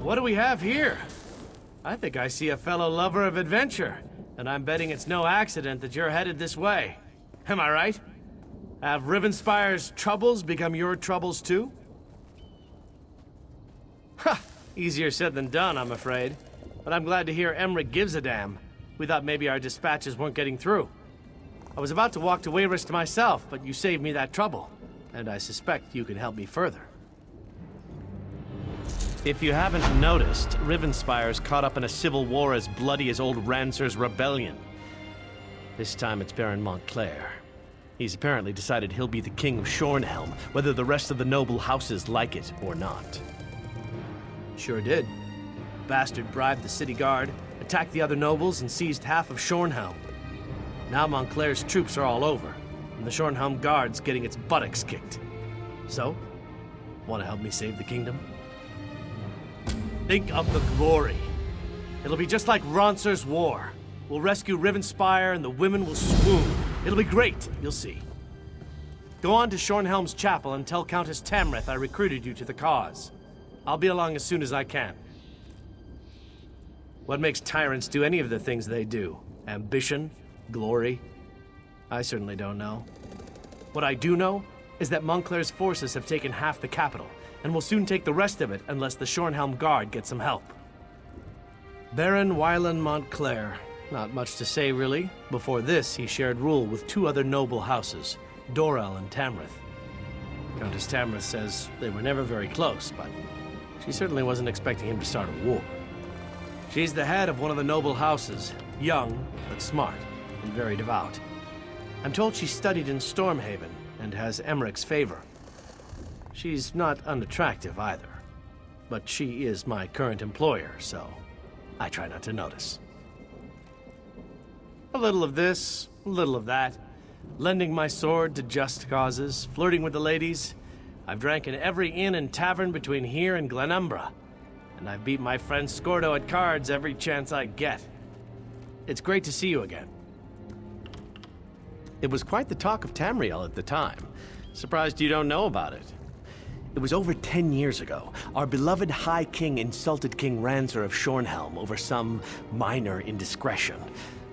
What do we have here? I think I see a fellow lover of adventure, and I'm betting it's no accident that you're headed this way. Am I right? Have Rivenspire's troubles become your troubles too? Ha! Easier said than done, I'm afraid. But I'm glad to hear Emmerich gives a damn. We thought maybe our dispatches weren't getting through. I was about to walk to Wayrest myself, but you saved me that trouble. And I suspect you can help me further. If you haven't noticed, Rivenspire's caught up in a civil war as bloody as old Rancer's rebellion. This time it's Baron Montclair. He's apparently decided he'll be the king of Shornhelm, whether the rest of the noble houses like it or not. Sure did. Bastard bribed the city guard, attacked the other nobles, and seized half of Shornhelm. Now Montclair's troops are all over, and the Shornhelm guard's getting its buttocks kicked. So, want to help me save the kingdom? Think of the glory. It'll be just like Rancer's war. We'll rescue Rivenspire and the women will swoon. It'll be great, you'll see. Go on to Shornhelm's chapel and tell Countess Tamrith I recruited you to the cause. I'll be along as soon as I can. What makes tyrants do any of the things they do? Ambition? Glory? I certainly don't know. What I do know is that Montclair's forces have taken half the capital, and will soon take the rest of it unless the Shornhelm Guard gets some help. Baron Wylan Montclair. Not much to say, really. Before this, he shared rule with two other noble houses, Dorel and Tamrith. Countess Tamrith says they were never very close, but she certainly wasn't expecting him to start a war. She's the head of one of the noble houses, young, but smart, and very devout. I'm told she studied in Stormhaven, and has Emmerich's favor. She's not unattractive either, but she is my current employer, so I try not to notice. A little of this, a little of that. Lending my sword to just causes, flirting with the ladies. I've drank in every inn and tavern between here and Glenumbra. And I've beat my friend Scordo at cards every chance I get. It's great to see you again. It was quite the talk of Tamriel at the time. Surprised you don't know about it. It was over 10 years ago. Our beloved High King insulted King Rancer of Shornhelm over some minor indiscretion.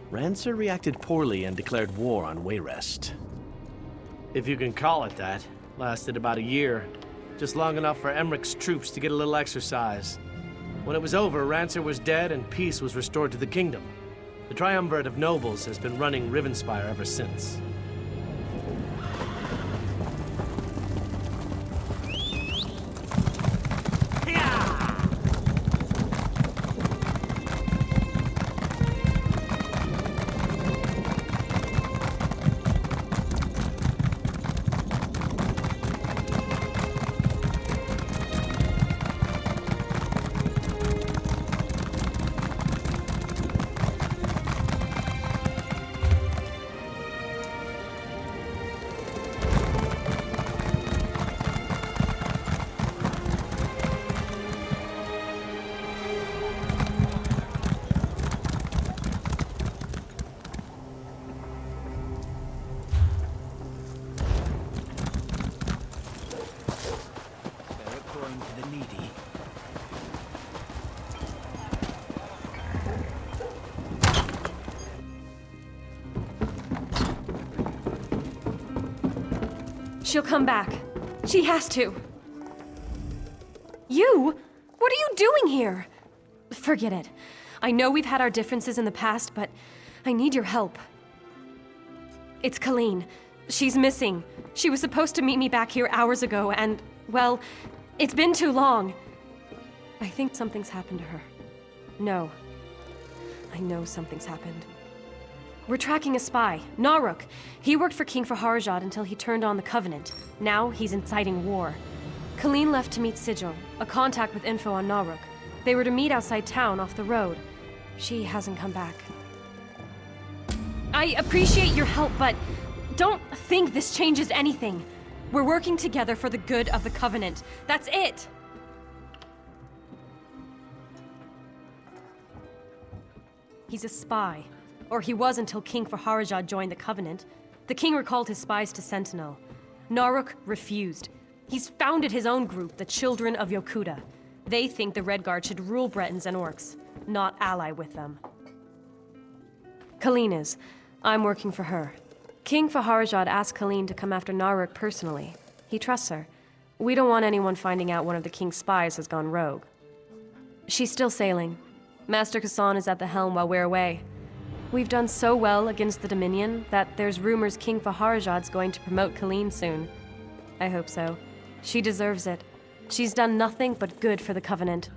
Rancer reacted poorly and declared war on Wayrest. If you can call it that. Lasted about a year. Just long enough for Emmerich's troops to get a little exercise. When it was over, Rancer was dead and peace was restored to the kingdom. The triumvirate of nobles has been running Rivenspire ever since. She'll come back. She has to. You? What are you doing here? Forget it. I know we've had our differences in the past, but I need your help. It's Colleen. She's missing. She was supposed to meet me back here hours ago, and, well, it's been too long. I think something's happened to her. No. I know something's happened. We're tracking a spy, Naruk. He worked for King Faharjad until he turned on the Covenant. Now he's inciting war. Colleen left to meet Sigil, a contact with info on Naruk. They were to meet outside town off the road. She hasn't come back. I appreciate your help, but don't think this changes anything. We're working together for the good of the Covenant. That's it! He's a spy. Or he was until King Faharjad joined the Covenant. The king recalled his spies to Sentinel. Naruk refused. He's founded his own group, the Children of Yokuda. They think the Redguard should rule Bretons and Orcs, not ally with them. Colleen is. I'm working for her. King Faharajad asked Colleen to come after Naruk personally. He trusts her. We don't want anyone finding out one of the king's spies has gone rogue. She's still sailing. Master Kassan is at the helm while we're away. We've done so well against the Dominion that there's rumors King Faharajad's going to promote Colleen soon. I hope so. She deserves it. She's done nothing but good for the Covenant.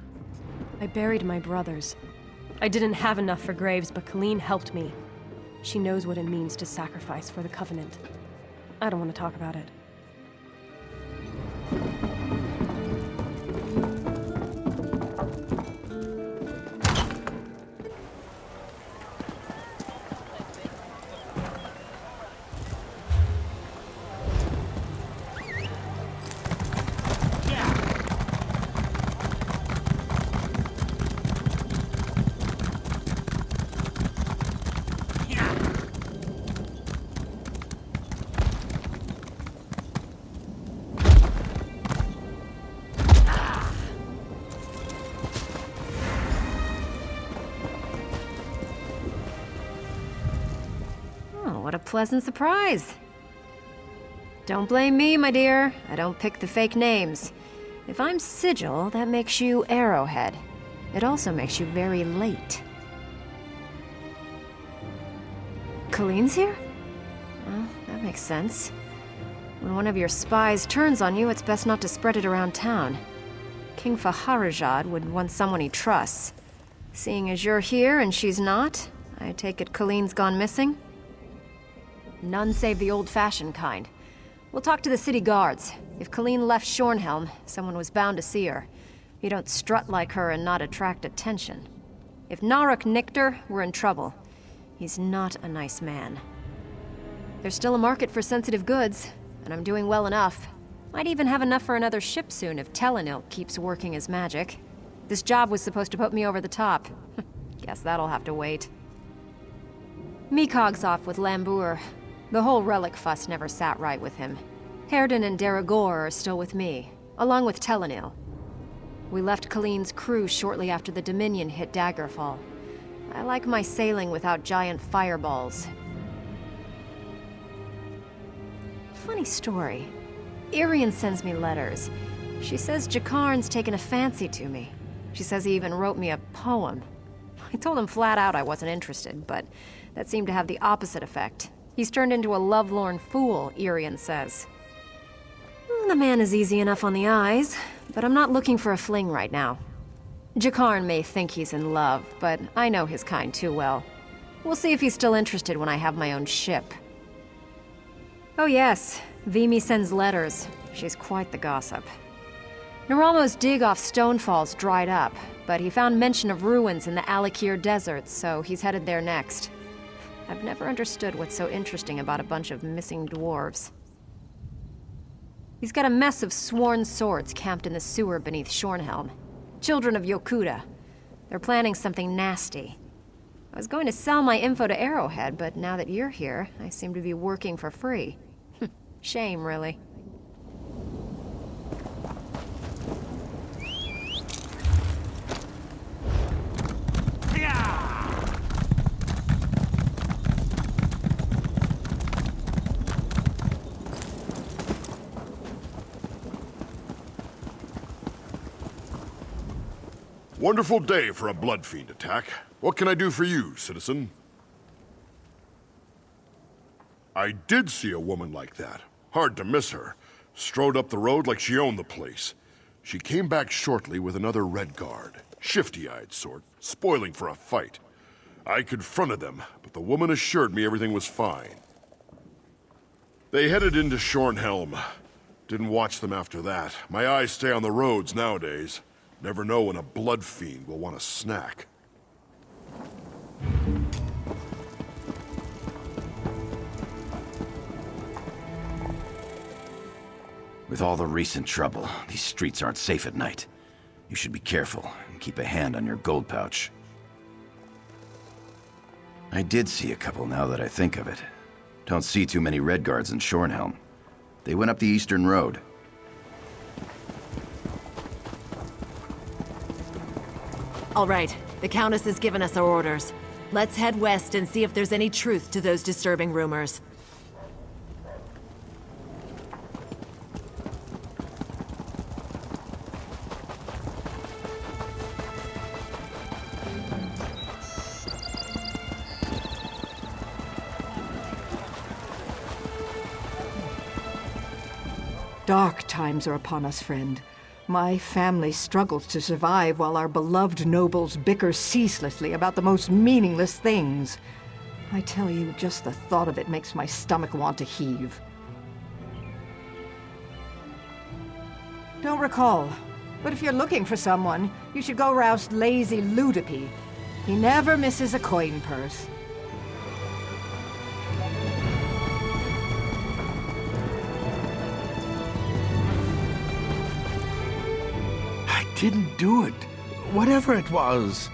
I buried my brothers. I didn't have enough for graves, but Colleen helped me. She knows what it means to sacrifice for the Covenant. I don't want to talk about it. What a pleasant surprise. Don't blame me, my dear. I don't pick the fake names. If I'm Sigil, that makes you Arrowhead. It also makes you very late. Colleen's here? Well, that makes sense. When one of your spies turns on you, it's best not to spread it around town. King Faharajad would want someone he trusts. Seeing as you're here and she's not, I take it Colleen's gone missing? None save the old-fashioned kind. We'll talk to the city guards. If Colleen left Shornhelm, someone was bound to see her. You don't strut like her and not attract attention. If Naruk nicked her, we're in trouble. He's not a nice man. There's still a market for sensitive goods, and I'm doing well enough. Might even have enough for another ship soon if Telenil keeps working his magic. This job was supposed to put me over the top. Guess that'll have to wait. Mikog's off with Lambour. The whole relic fuss never sat right with him. Herden and Deragor are still with me, along with Telenil. We left Colleen's crew shortly after the Dominion hit Daggerfall. I like my sailing without giant fireballs. Funny story. Irian sends me letters. She says Jakarn's taken a fancy to me. She says he even wrote me a poem. I told him flat out I wasn't interested, but that seemed to have the opposite effect. He's turned into a lovelorn fool, Irian says. The man is easy enough on the eyes, but I'm not looking for a fling right now. Jakarn may think he's in love, but I know his kind too well. We'll see if he's still interested when I have my own ship. Oh yes, Vimy sends letters. She's quite the gossip. Naramo's dig off Stonefall's dried up, but he found mention of ruins in the Alakir Desert, so he's headed there next. I've never understood what's so interesting about a bunch of missing dwarves. He's got a mess of sworn swords camped in the sewer beneath Shornhelm. Children of Yokuda. They're planning something nasty. I was going to sell my info to Arrowhead, but now that you're here, I seem to be working for free. Shame, really. Wonderful day for a blood fiend attack. What can I do for you, citizen? I did see a woman like that. Hard to miss her. Strode up the road like she owned the place. She came back shortly with another Redguard. Shifty-eyed sort, spoiling for a fight. I confronted them, but the woman assured me everything was fine. They headed into Shornhelm. Didn't watch them after that. My eyes stay on the roads nowadays. Never know when a blood fiend will want a snack. With all the recent trouble, these streets aren't safe at night. You should be careful and keep a hand on your gold pouch. I did see a couple now that I think of it. Don't see too many Redguards in Shornhelm. They went up the Eastern Road. All right, the Countess has given us our orders. Let's head west and see if there's any truth to those disturbing rumors. Dark times are upon us, friend. My family struggles to survive while our beloved nobles bicker ceaselessly about the most meaningless things. I tell you, just the thought of it makes my stomach want to heave. Don't recall, but if you're looking for someone, you should go roust lazy Ludipe. He never misses a coin purse. Didn't do it. Whatever it was.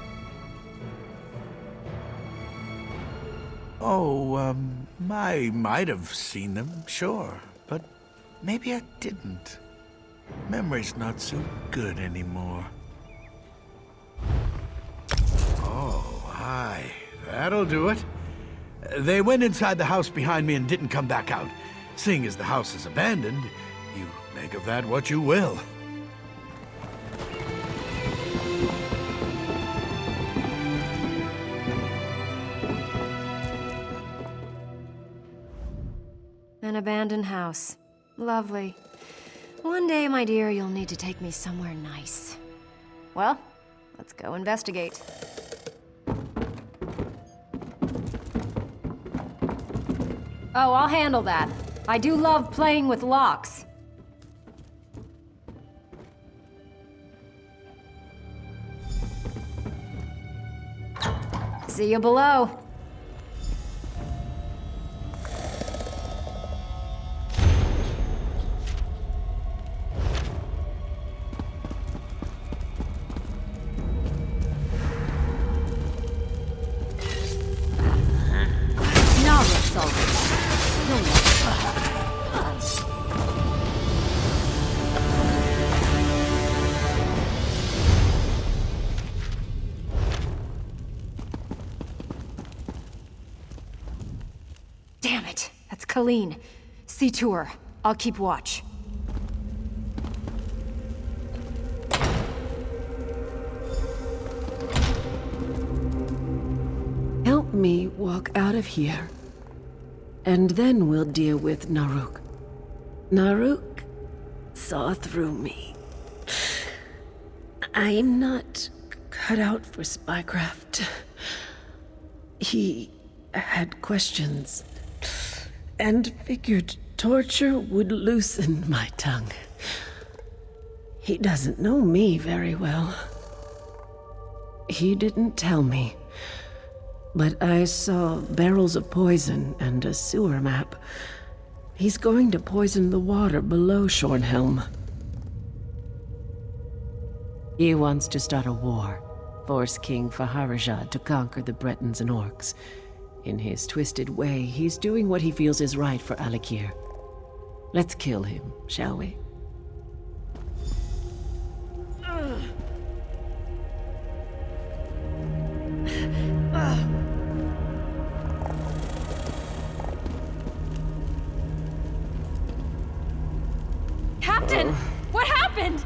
Oh, I might have seen them, sure. But maybe I didn't. Memory's not so good anymore. Oh, hi. That'll do it. They went inside the house behind me and didn't come back out. Seeing as the house is abandoned, you make of that what you will. An abandoned house. Lovely. One day, my dear, you'll need to take me somewhere nice. Well, let's go investigate. Oh, I'll handle that. I do love playing with locks. See you below. Damn it! That's Colleen. See to her. I'll keep watch. Help me walk out of here. And then we'll deal with Naruk. Naruk saw through me. I'm not cut out for spycraft. He had questions, and figured torture would loosen my tongue. He doesn't know me very well. He didn't tell me, but I saw barrels of poison and a sewer map. He's going to poison the water below Shornhelm. He wants to start a war, force King Faharajah to conquer the Bretons and Orcs. In his twisted way, he's doing what he feels is right for Alikir. Let's kill him, shall we? Captain! What happened?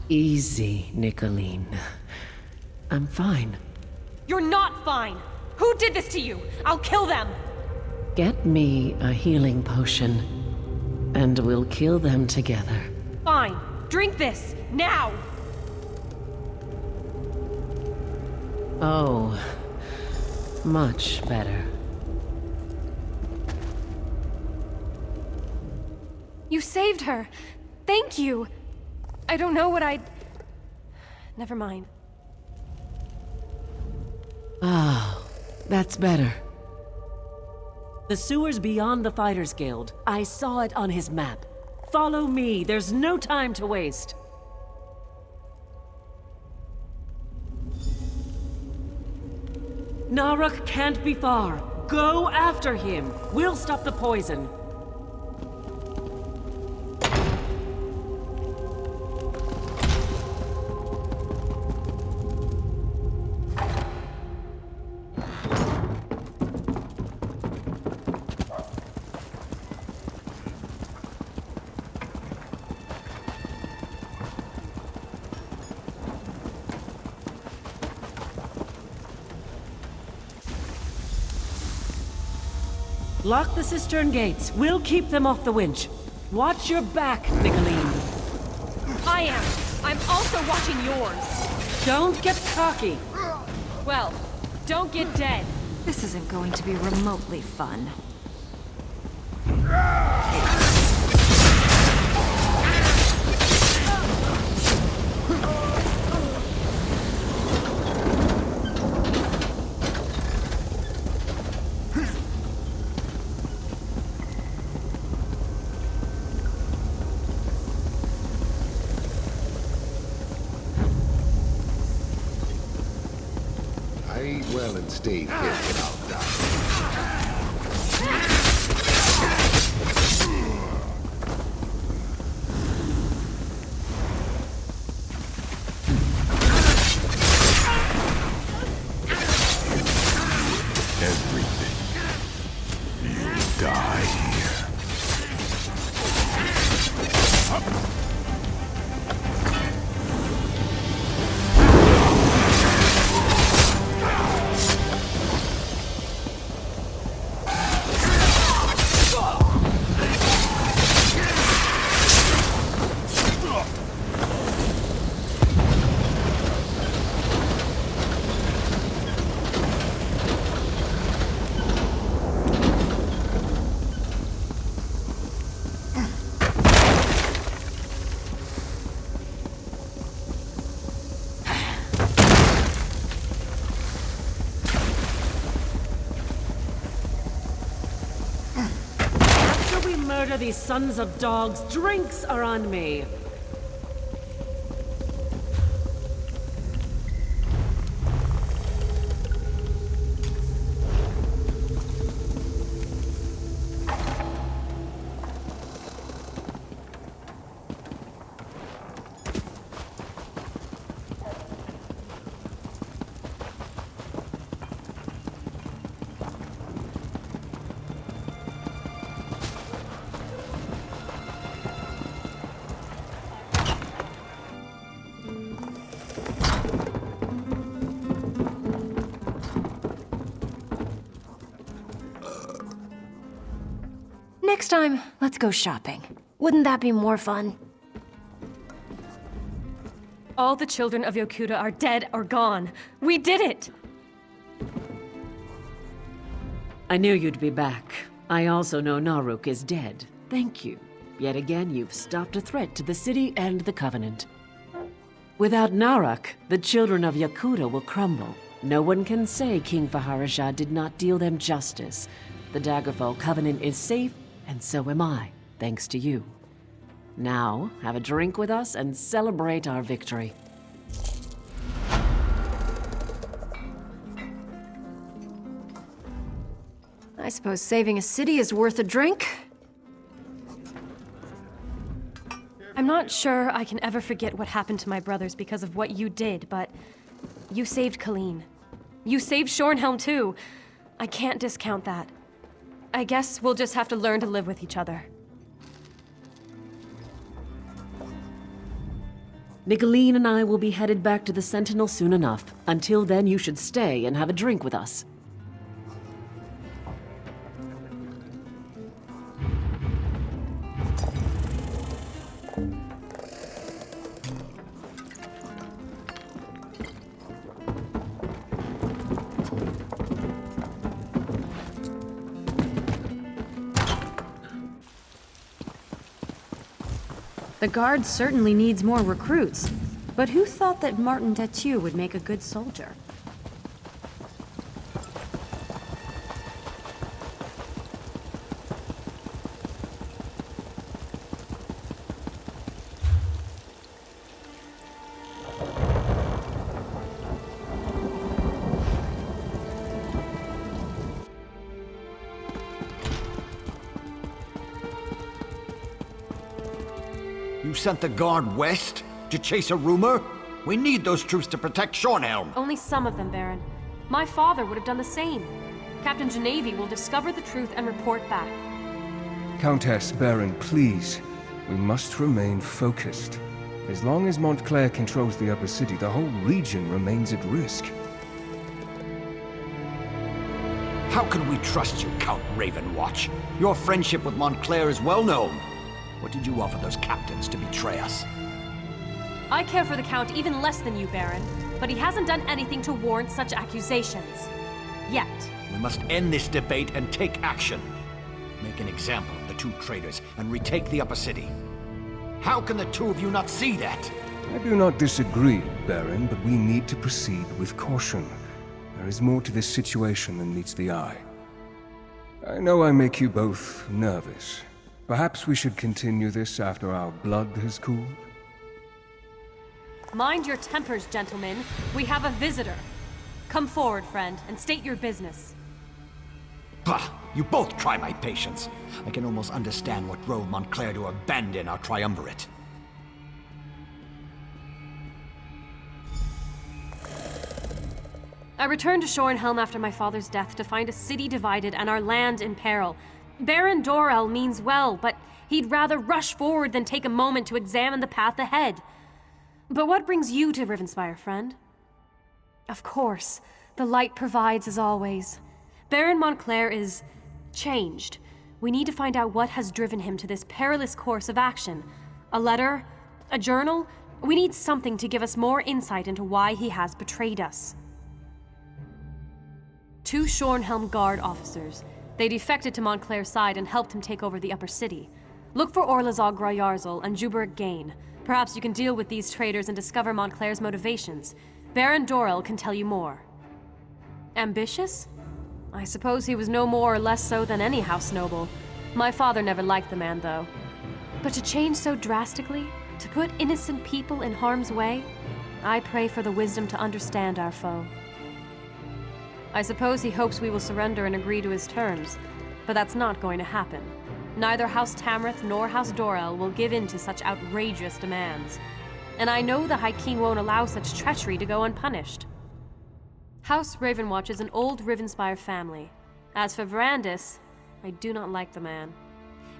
Easy, Nicolene. I'm fine. You're not fine! Who did this to you? I'll kill them! Get me a healing potion, and we'll kill them together. Fine. Drink this, now! Oh, much better. You saved her. Thank you. I don't know what I'd... Never mind. Ah, that's better. The sewer's beyond the Fighters Guild. I saw it on his map. Follow me, there's no time to waste. Naruk can't be far. Go after him. We'll stop the poison. Lock the cistern gates. We'll keep them off the winch. Watch your back, Nicolene. I am. I'm also watching yours. Don't get cocky. Well, don't get dead. This isn't going to be remotely fun. I eat well and stay fit without doubt. Everything. You die here. Murder these sons of dogs. Drinks are on me. Next time, let's go shopping. Wouldn't that be more fun? All the children of Yokuda are dead or gone. We did it! I knew you'd be back. I also know Naruk is dead. Thank you. Yet again, you've stopped a threat to the city and the Covenant. Without Naruk, the children of Yokuda will crumble. No one can say King Faharaja did not deal them justice. The Daggerfall Covenant is safe, and so am I, thanks to you. Now, have a drink with us and celebrate our victory. I suppose saving a city is worth a drink. I'm not sure I can ever forget what happened to my brothers because of what you did, but you saved Colleen. You saved Shornhelm too. I can't discount that. I guess we'll just have to learn to live with each other. Nicolene and I will be headed back to the Sentinel soon enough. Until then, you should stay and have a drink with us. The Guard certainly needs more recruits, but who thought that Martin Detu would make a good soldier? You sent the Guard west to chase a rumor? We need those troops to protect Shornhelm. Only some of them, Baron. My father would have done the same. Captain Genevi will discover the truth and report back. Countess, Baron, please. We must remain focused. As long as Montclair controls the upper city, the whole region remains at risk. How can we trust you, Count Ravenwatch? Your friendship with Montclair is well known. What did you offer those captains to betray us? I care for the Count even less than you, Baron, but he hasn't done anything to warrant such accusations. Yet. We must end this debate and take action. Make an example of the two traitors and retake the upper city. How can the two of you not see that? I do not disagree, Baron, but we need to proceed with caution. There is more to this situation than meets the eye. I know I make you both nervous. Perhaps we should continue this after our blood has cooled? Mind your tempers, gentlemen. We have a visitor. Come forward, friend, and state your business. Bah! You both try my patience. I can almost understand what drove Montclair to abandon our triumvirate. I returned to Shornhelm after my father's death to find a city divided and our land in peril. Baron Dorell means well, but he'd rather rush forward than take a moment to examine the path ahead. But what brings you to Rivenspire, friend? Of course, the light provides as always. Baron Montclair is changed. We need to find out what has driven him to this perilous course of action. A letter? A journal? We need something to give us more insight into why he has betrayed us. 2 Shornhelm Guard officers. They defected to Montclair's side and helped him take over the upper city. Look for Orlazog Grayarzal and Juberg Gain. Perhaps you can deal with these traitors and discover Montclair's motivations. Baron Dorell can tell you more. Ambitious? I suppose he was no more or less so than any house noble. My father never liked the man, though. But to change so drastically? To put innocent people in harm's way? I pray for the wisdom to understand our foe. I suppose he hopes we will surrender and agree to his terms, but that's not going to happen. Neither House Tamrith nor House Dorell will give in to such outrageous demands. And I know the High King won't allow such treachery to go unpunished. House Ravenwatch is an old Rivenspire family. As for Verandis, I do not like the man.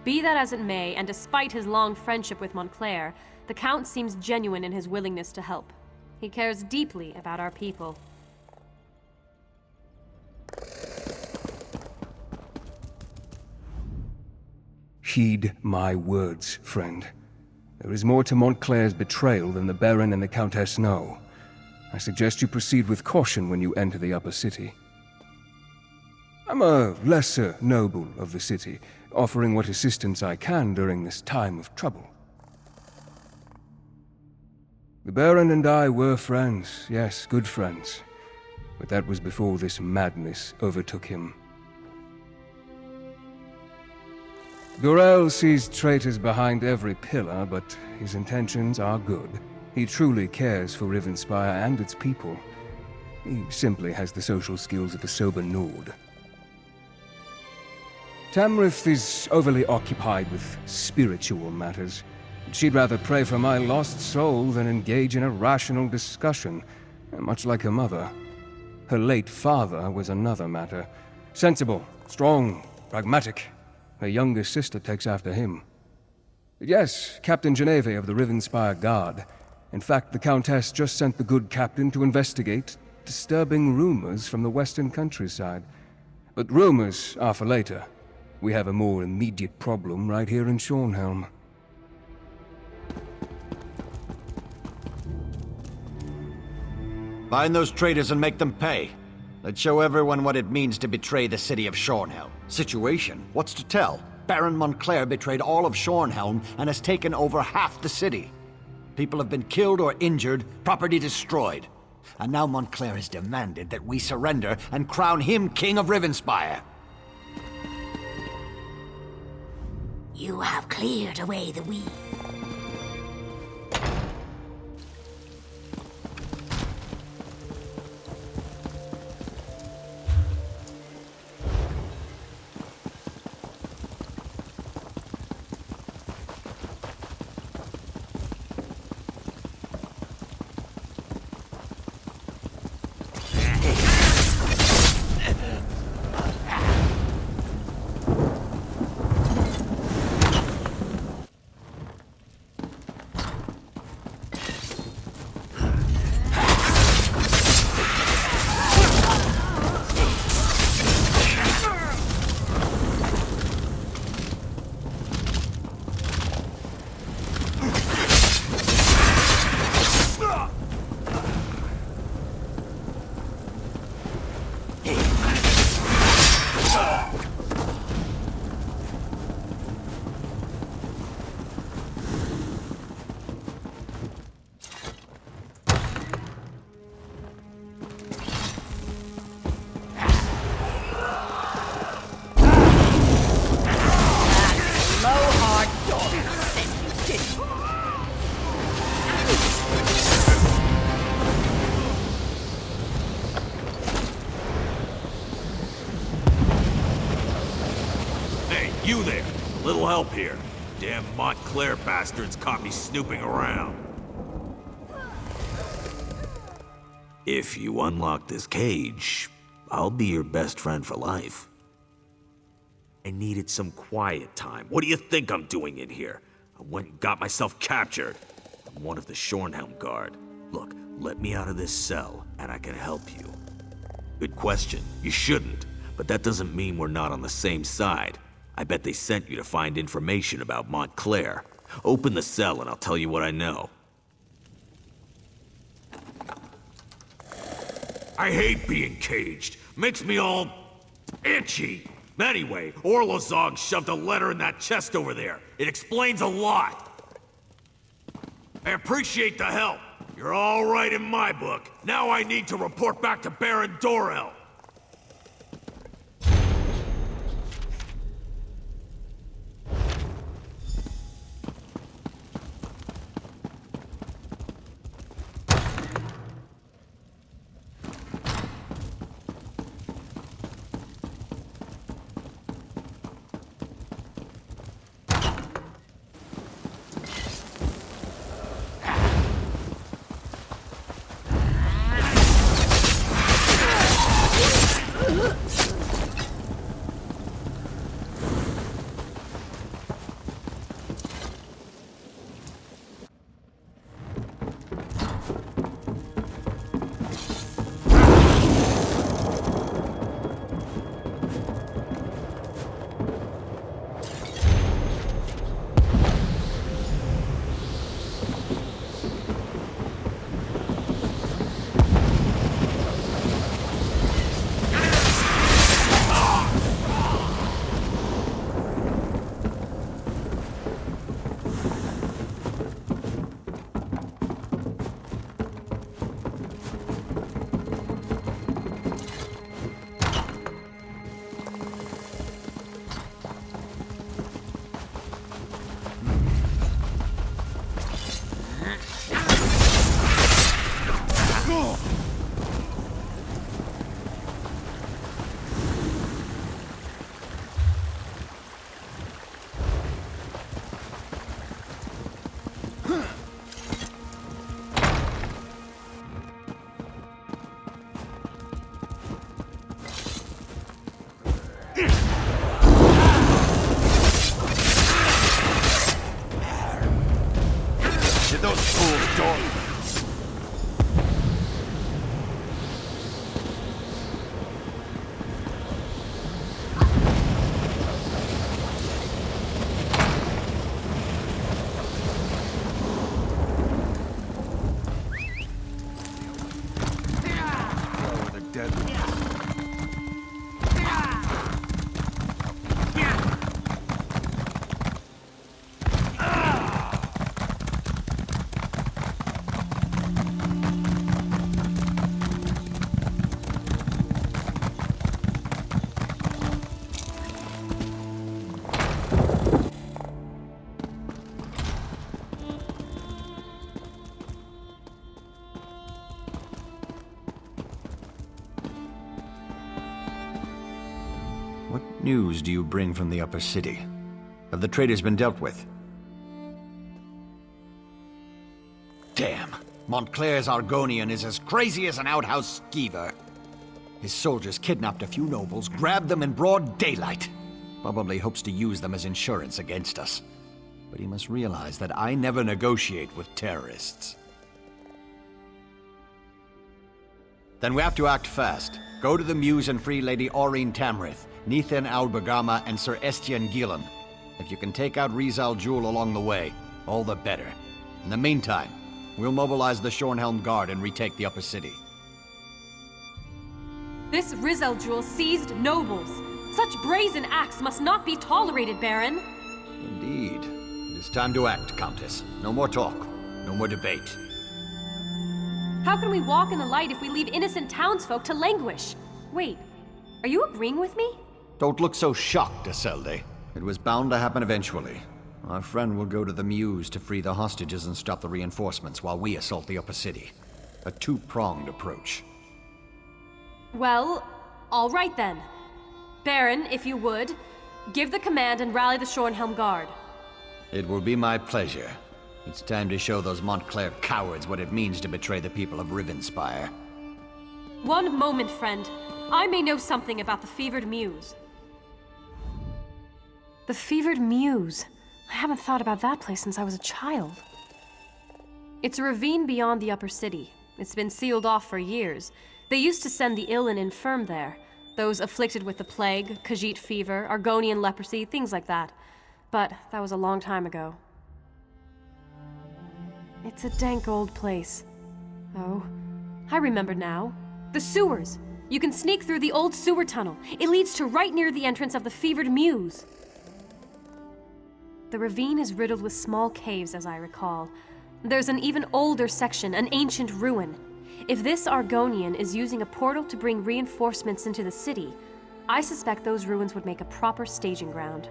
Be that as it may, and despite his long friendship with Montclair, the Count seems genuine in his willingness to help. He cares deeply about our people. Heed my words, friend. There is more to Montclair's betrayal than the Baron and the Countess know. I suggest you proceed with caution when you enter the upper city. I'm a lesser noble of the city, offering what assistance I can during this time of trouble. The Baron and I were friends, yes, good friends. But that was before this madness overtook him. Dorell sees traitors behind every pillar, but his intentions are good. He truly cares for Rivenspire and its people. He simply has the social skills of a sober Nord. Tamrith is overly occupied with spiritual matters. She'd rather pray for my lost soul than engage in a rational discussion, much like her mother. Her late father was another matter. Sensible, strong, pragmatic. Her younger sister takes after him. Yes, Captain Geneve of the Rivenspire Guard. In fact, the Countess just sent the good captain to investigate disturbing rumors from the western countryside. But rumors are for later. We have a more immediate problem right here in Shornhelm. Find those traitors and make them pay. Let's show everyone what it means to betray the city of Shornhelm. Situation? What's to tell? Baron Montclair betrayed all of Shornhelm and has taken over half the city. People have been killed or injured, property destroyed. And now Montclair has demanded that we surrender and crown him King of Rivenspire. You have cleared away the weed. little help here. Damn Montclair bastards caught me snooping around. If you unlock this cage, I'll be your best friend for life. I needed some quiet time. What do you think I'm doing in here? I went and got myself captured. I'm one of the Shornhelm Guard. Look, let me out of this cell, and I can help you. Good question. You shouldn't. But that doesn't mean we're not on the same side. I bet they sent you to find information about Montclair. Open the cell and I'll tell you what I know. I hate being caged. Makes me all itchy. Anyway, Orlozog shoved a letter in that chest over there. It explains a lot. I appreciate the help. You're all right in my book. Now I need to report back to Baron Dorel. Get those fools going. What news do you bring from the upper city? Have the traitors been dealt with? Damn! Montclair's Argonian is as crazy as an outhouse skeever. His soldiers kidnapped a few nobles, grabbed them in broad daylight. Probably hopes to use them as insurance against us. But he must realize that I never negotiate with terrorists. Then we have to act fast. Go to the Muse and free Lady Aurene Tamrith, Nethan Albergama, and Sir Estienne Gillen. If you can take out Rizal Jewel along the way, all the better. In the meantime, we'll mobilize the Shornhelm Guard and retake the upper city. This Rizal Jewel seized nobles. Such brazen acts must not be tolerated, Baron. Indeed. It is time to act, Countess. No more talk. No more debate. How can we walk in the light if we leave innocent townsfolk to languish? Wait, are you agreeing with me? Don't look so shocked, Isolde. It was bound to happen eventually. Our friend will go to the Muse to free the hostages and stop the reinforcements while we assault the upper city. A two-pronged approach. Well, all right then. Baron, if you would, Give the command and rally the Shornhelm Guard. It will be my pleasure. It's time to show those Montclair cowards what it means to betray the people of Rivenspire. One moment, friend. I may know something about the Fevered Muse. The Fevered Muse? I haven't thought about that place since I was a child. It's a ravine beyond the upper city. It's been sealed off for years. They used to send the ill and infirm there. Those afflicted with the plague, Khajiit fever, Argonian leprosy, things like that. But that was a long time ago. It's a dank old place. Oh, I remember now. The sewers! You can sneak through the old sewer tunnel. It leads to right near the entrance of the Fevered Muse. The ravine is riddled with small caves, as I recall. There's an even older section, an ancient ruin. If this Argonian is using a portal to bring reinforcements into the city, I suspect those ruins would make a proper staging ground.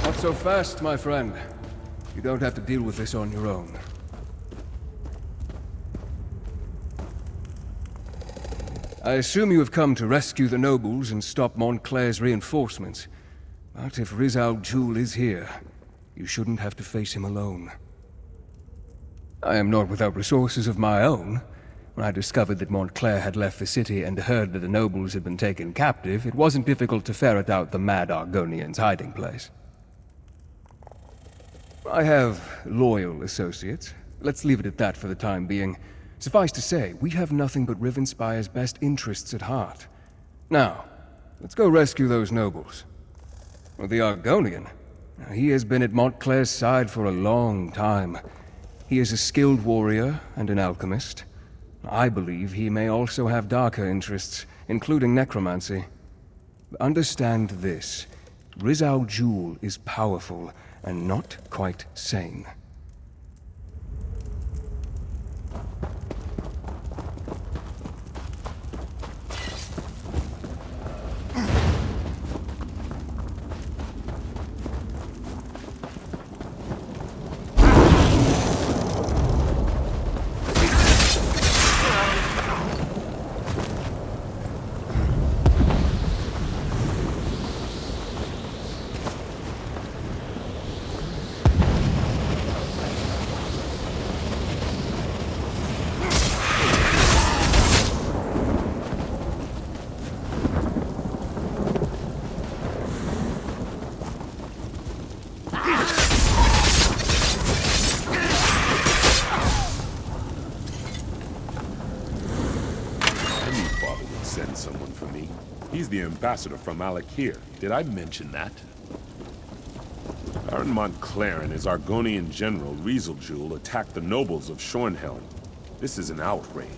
Not so fast, my friend. You don't have to deal with this on your own. I assume you have come to rescue the nobles and stop Montclair's reinforcements. But if Riz al-Jul is here, you shouldn't have to face him alone. I am not without resources of my own. When I discovered that Montclair had left the city and heard that the nobles had been taken captive, it wasn't difficult to ferret out the mad Argonian's hiding place. I have loyal associates. Let's leave it at that for the time being. Suffice to say, we have nothing but Rivenspire's best interests at heart. Now, let's go rescue those nobles. Well, the Argonian, he has been at Montclair's side for a long time. He is a skilled warrior and an alchemist. I believe he may also have darker interests, including necromancy. Understand this. Riz al-Jul is powerful and not quite sane. He's the ambassador from Alakir. Did I mention that? Baron Montclair and his Argonian general, Riz al-Jul, attacked the nobles of Shornhelm. This is an outrage.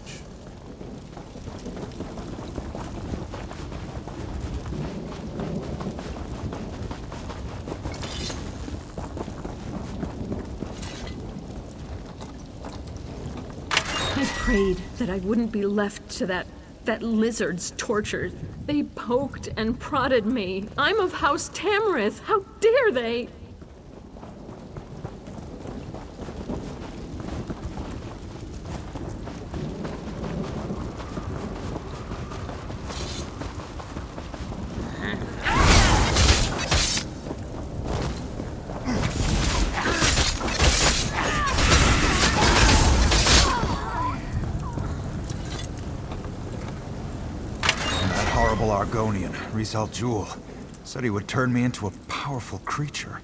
I prayed that I wouldn't be left to that lizard's torture. They poked and prodded me. I'm of House Tamrith. How dare they? Argonian, Riz al-Jul, said he would turn me into a powerful creature.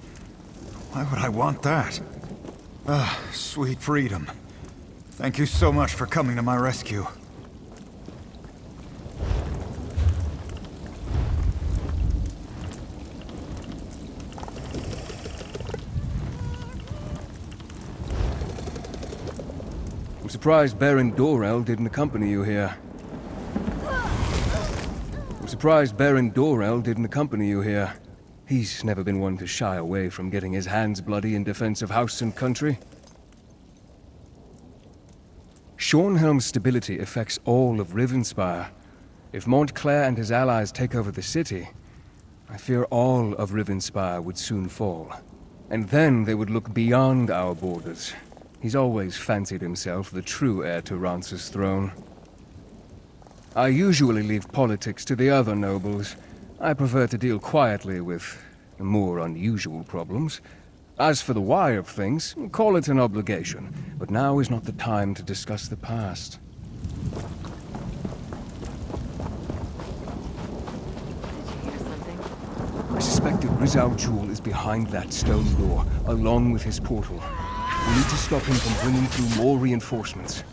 Why would I want that? Ah, sweet freedom. Thank you so much for coming to my rescue. surprised Baron Dorel didn't accompany you here. He's never been one to shy away from getting his hands bloody in defense of house and country. Shornhelm's stability affects all of Rivenspire. If Montclair and his allies take over the city, I fear all of Rivenspire would soon fall. And then they would look beyond our borders. He's always fancied himself the true heir to Rance's throne. I usually leave politics to the other nobles. I prefer to deal quietly with more unusual problems. As for the why of things, call it an obligation. But now is not the time to discuss the past. I suspect that Rizal Jul is behind that stone door, along with his portal. We need to stop him from bringing through more reinforcements.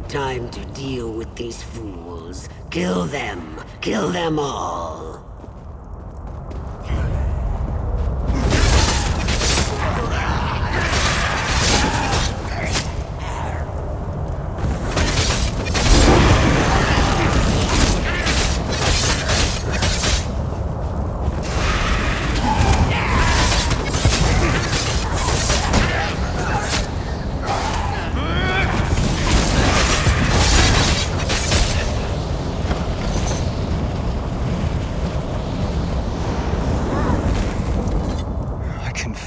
Time to deal with these fools. Kill them. Kill them all.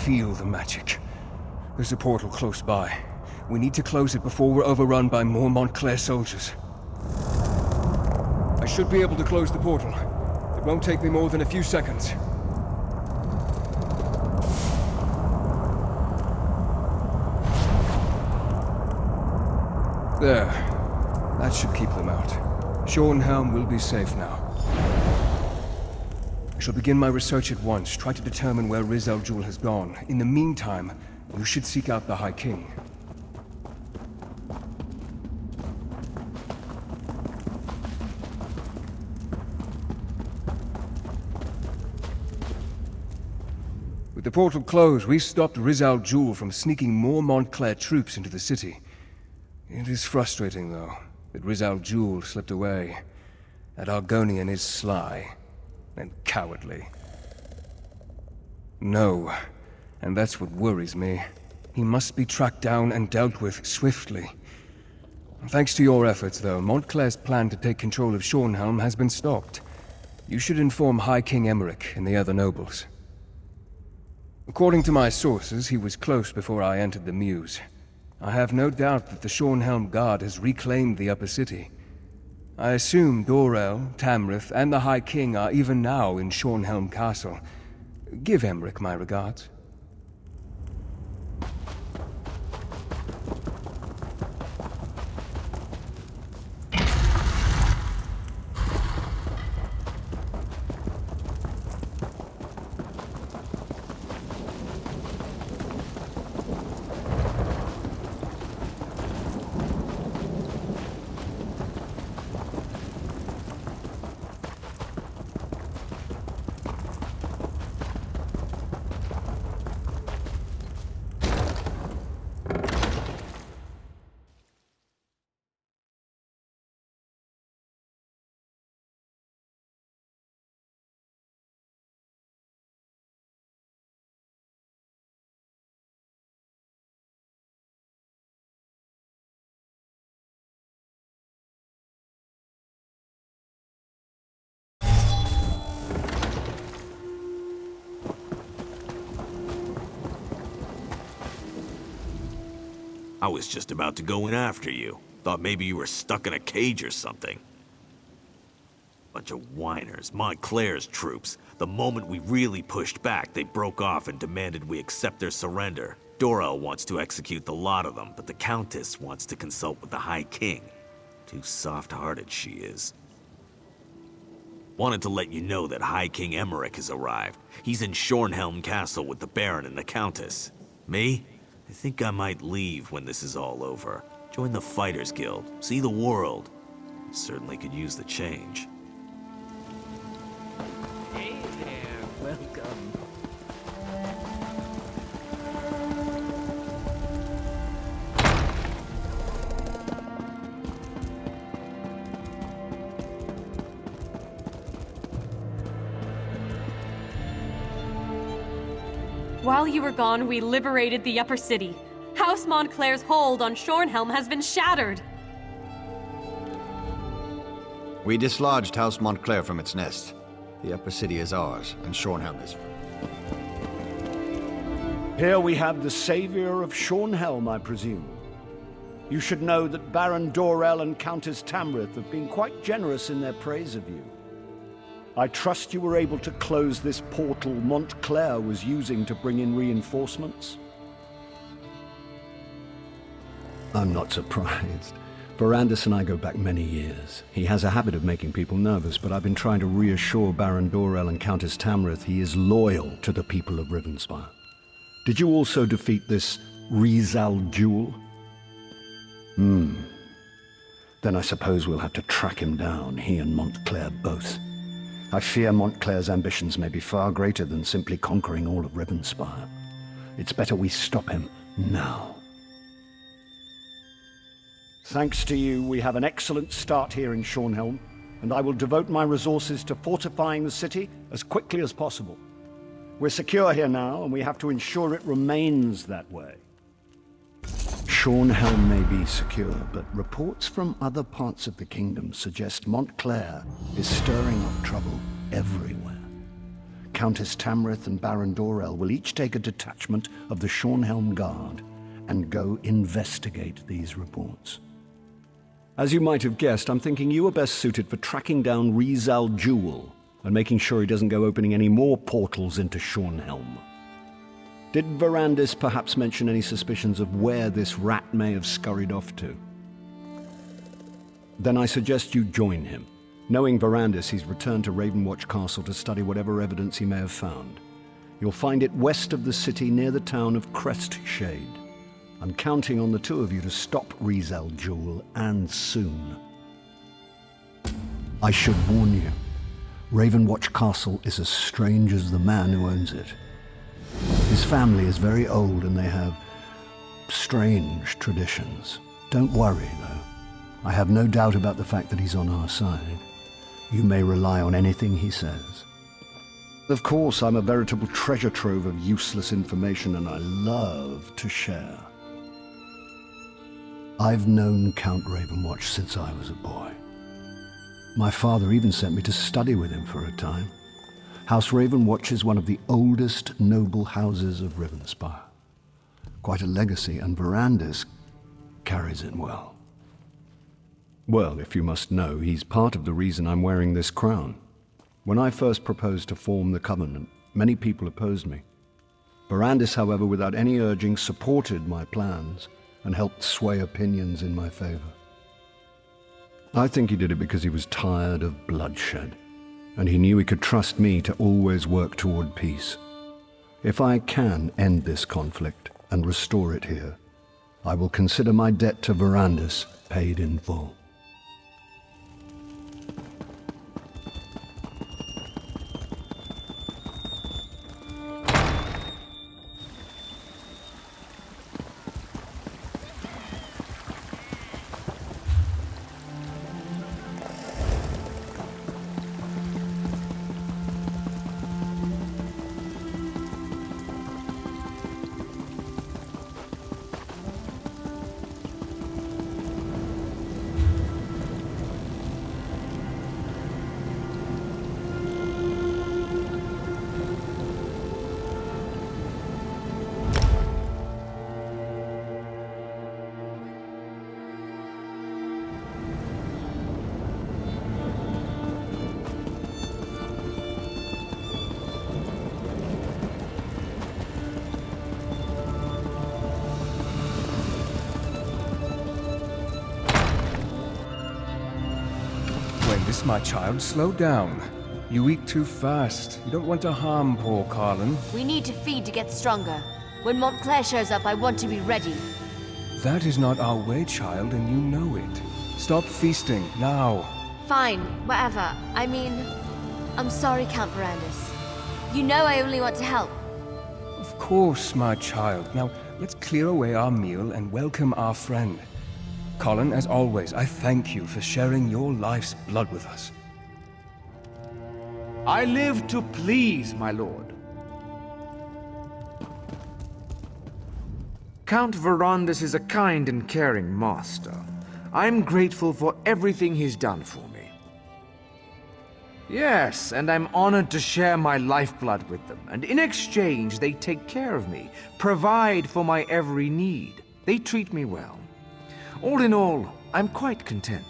Feel the magic. There's a portal close by. We need to close it before we're overrun by more Montclair soldiers. I should be able to close the portal. It won't take me more than a few seconds. There. That should keep them out. Shornhelm will be safe now. I shall begin my research at once, try to determine where Rizal Jul has gone. In the meantime, you should seek out the High King. With the portal closed, we stopped Rizal Jul from sneaking more Montclair troops into the city. It is frustrating, though, that Rizal Jul slipped away. That Argonian is sly and cowardly. No, and that's what worries me. He must be tracked down and dealt with swiftly. Thanks to your efforts, though, Montclair's plan to take control of Shornhelm has been stopped. You should inform High King Emmerich and the other nobles. According to my sources, he was close before I entered the Mews. I have no doubt that the Shornhelm Guard has reclaimed the upper city. I assume Dorel, Tamrith, and the High King are even now in Shornhelm Castle. Give Emmerich my regards. I was just about to go in after you. Thought maybe you were stuck in a cage or something. Bunch of whiners, Montclair's troops. The moment we really pushed back, they broke off and demanded we accept their surrender. Dorel wants to execute the lot of them, but the Countess wants to consult with the High King. Too soft-hearted she is. Wanted to let you know that High King Emmerich has arrived. He's in Shornhelm Castle with the Baron and the Countess. Me? I think I might leave when this is all over. Join the Fighters Guild, see the world. Certainly could use the change. Hey there, welcome. While you were gone, we liberated the Upper City. House Montclair's hold on Shornhelm has been shattered. We dislodged House Montclair from its nest. The Upper City is ours, and Shornhelm is... Here we have the savior of Shornhelm, I presume. You should know that Baron Dorell and Countess Tamrith have been quite generous in their praise of you. I trust you were able to close this portal Montclair was using to bring in reinforcements? I'm not surprised. Verandis and I go back many years. He has a habit of making people nervous, but I've been trying to reassure Baron Dorell and Countess Tamrith he is loyal to the people of Rivenspire. Did you also defeat this Rizal Jewel? Then I suppose we'll have to track him down, he and Montclair both. I fear Montclair's ambitions may be far greater than simply conquering all of Rivenspire. It's better we stop him now. Thanks to you, we have an excellent start here in Shornhelm, and I will devote my resources to fortifying the city as quickly as possible. We're secure here now, and we have to ensure it remains that way. Shornhelm may be secure, but reports from other parts of the kingdom suggest Montclair is stirring up trouble everywhere. Countess Tamrith and Baron Dorell will each take a detachment of the Shornhelm Guard and go investigate these reports. As you might have guessed, I'm thinking you are best suited for tracking down Rizal Jewel and making sure he doesn't go opening any more portals into Shornhelm. Did Verandis perhaps mention any suspicions of where this rat may have scurried off to? Then I suggest you join him. Knowing Verandis, he's returned to Ravenwatch Castle to study whatever evidence he may have found. You'll find it west of the city near the town of Crestshade. I'm counting on the two of you to stop Rizal Jewel, and soon. I should warn you, Ravenwatch Castle is as strange as the man who owns it. His family is very old and they have strange traditions. Don't worry, though. I have no doubt about the fact that he's on our side. You may rely on anything he says. Of course, I'm a veritable treasure trove of useless information and I love to share. I've known Count Ravenwatch since I was a boy. My father even sent me to study with him for a time. House Ravenwatch is one of the oldest noble houses of Rivenspire. Quite a legacy, and Verandis carries it well. Well, if you must know, he's part of the reason I'm wearing this crown. When I first proposed to form the Covenant, many people opposed me. Verandis, however, without any urging, supported my plans and helped sway opinions in my favor. I think he did it because he was tired of bloodshed, and he knew he could trust me to always work toward peace. If I can end this conflict and restore it here, I will consider my debt to Verandis paid in full. My child, slow down. You eat too fast. You don't want to harm poor Carlin. We need to feed to get stronger. When Montclair shows up, I want to be ready. That is not our way, child, and you know it. Stop feasting, now. Fine, whatever. I mean, I'm sorry, Count Verandis. You know I only want to help. Of course, my child. Now, let's clear away our meal and welcome our friend. Colin, as always, I thank you for sharing your life's blood with us. I live to please, my lord. Count Verandis is a kind and caring master. I'm grateful for everything he's done for me. Yes, and I'm honored to share my lifeblood with them, and in exchange they take care of me, provide for my every need. They treat me well. All in all, I'm quite content.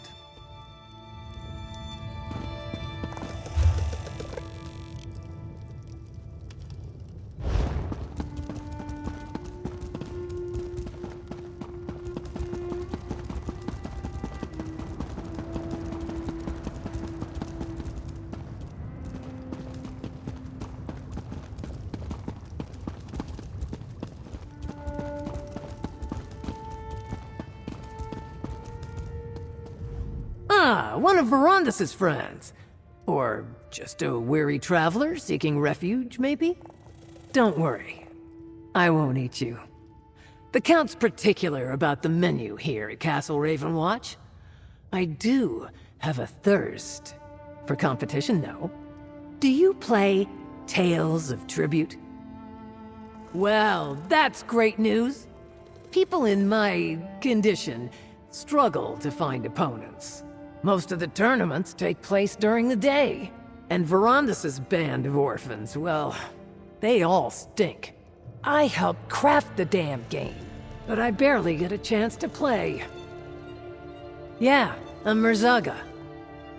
One of Verandis' friends. Or just a weary traveler seeking refuge, maybe? Don't worry. I won't eat you. The Count's particular about the menu here at Castle Ravenwatch. I do have a thirst for competition, though. Do you play Tales of Tribute? Well, that's great news. People in my condition struggle to find opponents. Most of the tournaments take place during the day, and Verandis' band of orphans, well, they all stink. I helped craft the damn game, but I barely get a chance to play. Yeah, I'm Mirzaga.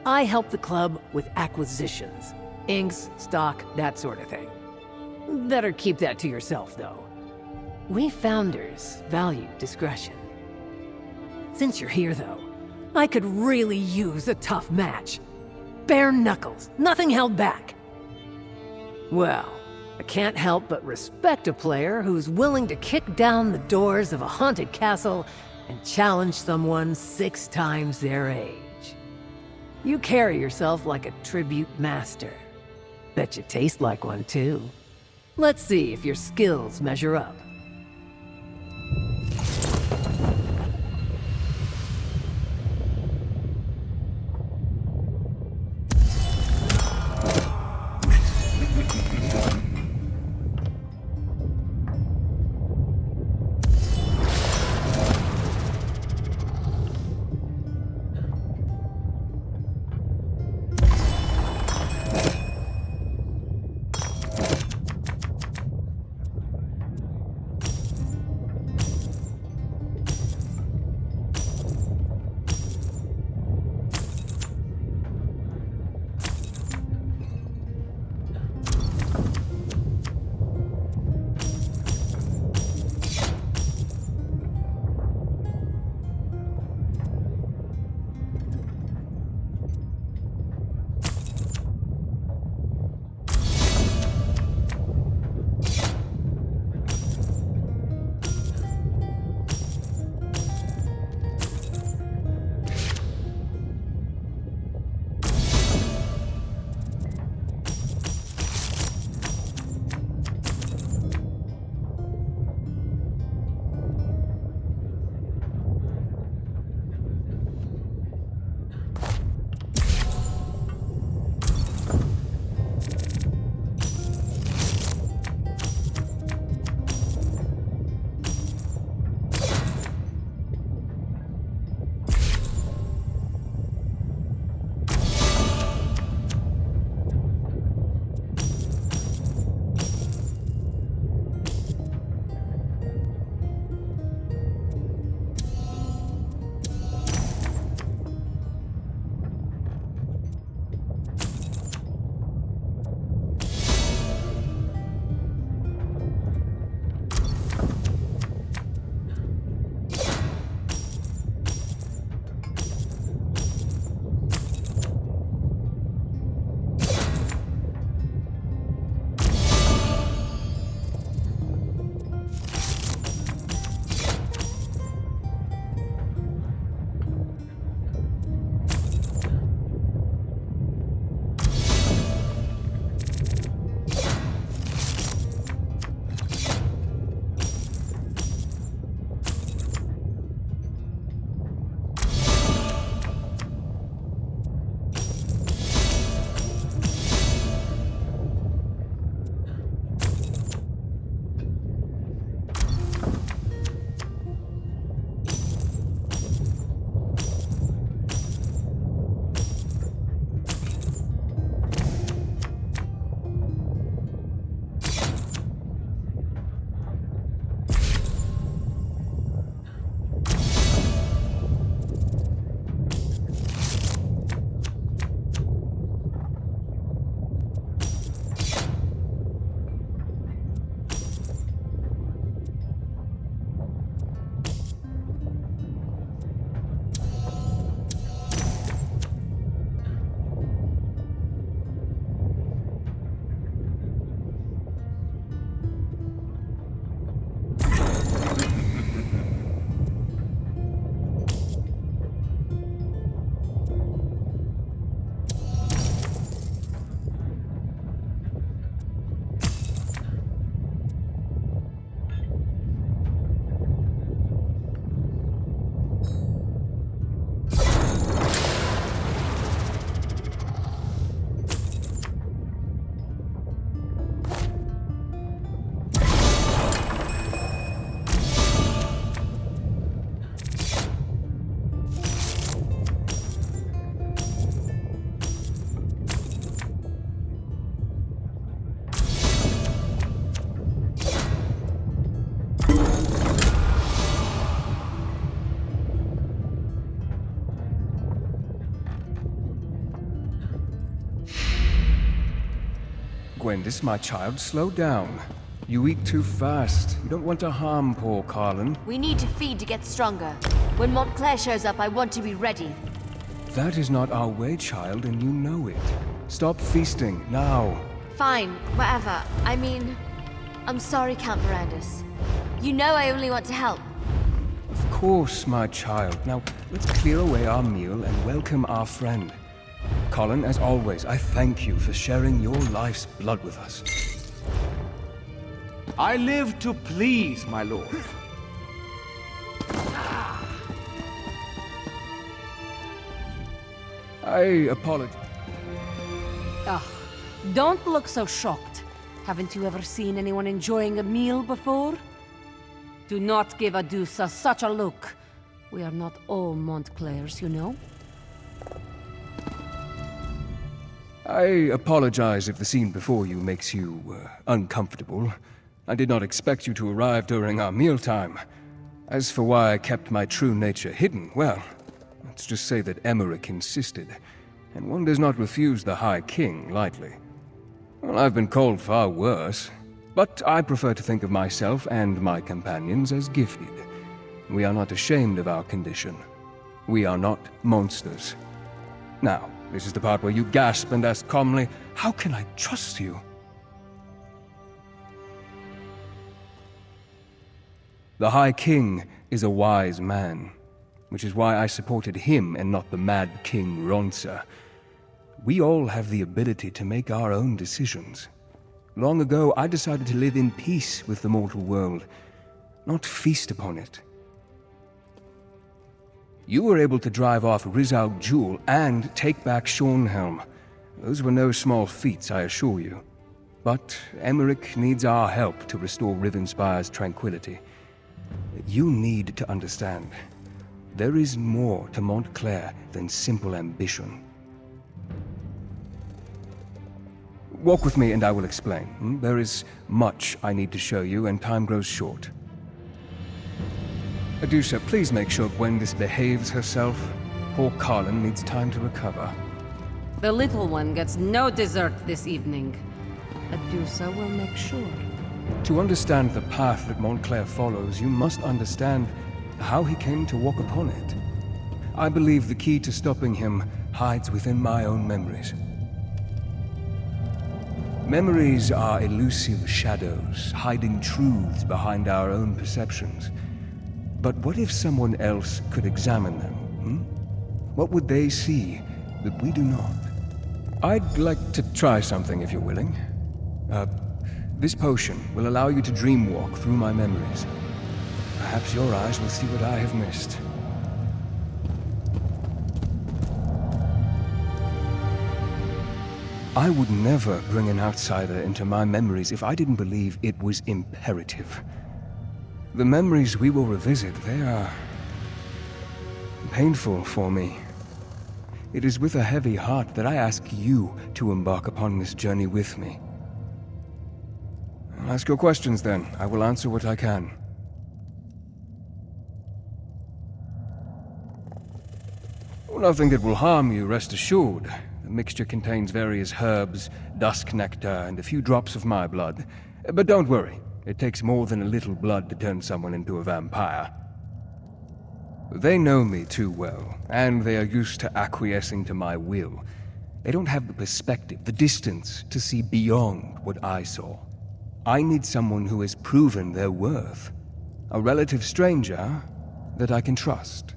I help the club with acquisitions. Inks, stock, that sort of thing. Better keep that to yourself, though. We founders value discretion. Since you're here, though, I could really use a tough match. Bare knuckles, nothing held back. Well, I can't help but respect a player who's willing to kick down the doors of a haunted castle and challenge someone 6 times their age. You carry yourself like a tribute master. Bet you taste like one, too. Let's see if your skills measure up. Gwendis, my child, slow down. You eat too fast. You don't want to harm poor Carlin. We need to feed to get stronger. When Montclair shows up, I want to be ready. That is not our way, child, and you know it. Stop feasting, now. Fine, whatever. I mean, I'm sorry, Count Verandis. You know I only want to help. Of course, my child. Now, let's clear away our meal and welcome our friend. Colin, as always, I thank you for sharing your life's blood with us. I live to please, my lord. I apologize. Ugh, don't look so shocked. Haven't you ever seen anyone enjoying a meal before? Do not give Adusa such a look. We are not all Montclairs, you know? I apologize if the scene before you makes you uncomfortable. I did not expect you to arrive during our mealtime. As for why I kept my true nature hidden, well, let's just say that Emmerich insisted, and one does not refuse the High King lightly. Well, I've been called far worse, but I prefer to think of myself and my companions as gifted. We are not ashamed of our condition. We are not monsters. Now, this is the part where you gasp and ask calmly, how can I trust you? The High King is a wise man, which is why I supported him and not the Mad King Ronsa. We all have the ability to make our own decisions. Long ago, I decided to live in peace with the mortal world, not feast upon it. You were able to drive off Rizal Jewel and take back Shornhelm. Those were no small feats, I assure you. But Emmerich needs our help to restore Rivenspire's tranquility. You need to understand. There is more to Montclair than simple ambition. Walk with me and I will explain. There is much I need to show you and time grows short. Adusa, please make sure Gwendis behaves herself. Poor Carlin needs time to recover. The little one gets no dessert this evening. Adusa will make sure. To understand the path that Montclair follows, you must understand how he came to walk upon it. I believe the key to stopping him hides within my own memories. Memories are elusive shadows, hiding truths behind our own perceptions. But what if someone else could examine them? What would they see that we do not? I'd like to try something if you're willing. This potion will allow you to dreamwalk through my memories. Perhaps your eyes will see what I have missed. I would never bring an outsider into my memories if I didn't believe it was imperative. The memories we will revisit, they are painful for me. It is with a heavy heart that I ask you to embark upon this journey with me. I'll ask your questions then. I will answer what I can. Nothing that will harm you, rest assured. The mixture contains various herbs, dusk nectar, and a few drops of my blood. But don't worry, it takes more than a little blood to turn someone into a vampire. They know me too well, and they are used to acquiescing to my will. They don't have the perspective, the distance, to see beyond what I saw. I need someone who has proven their worth. A relative stranger that I can trust.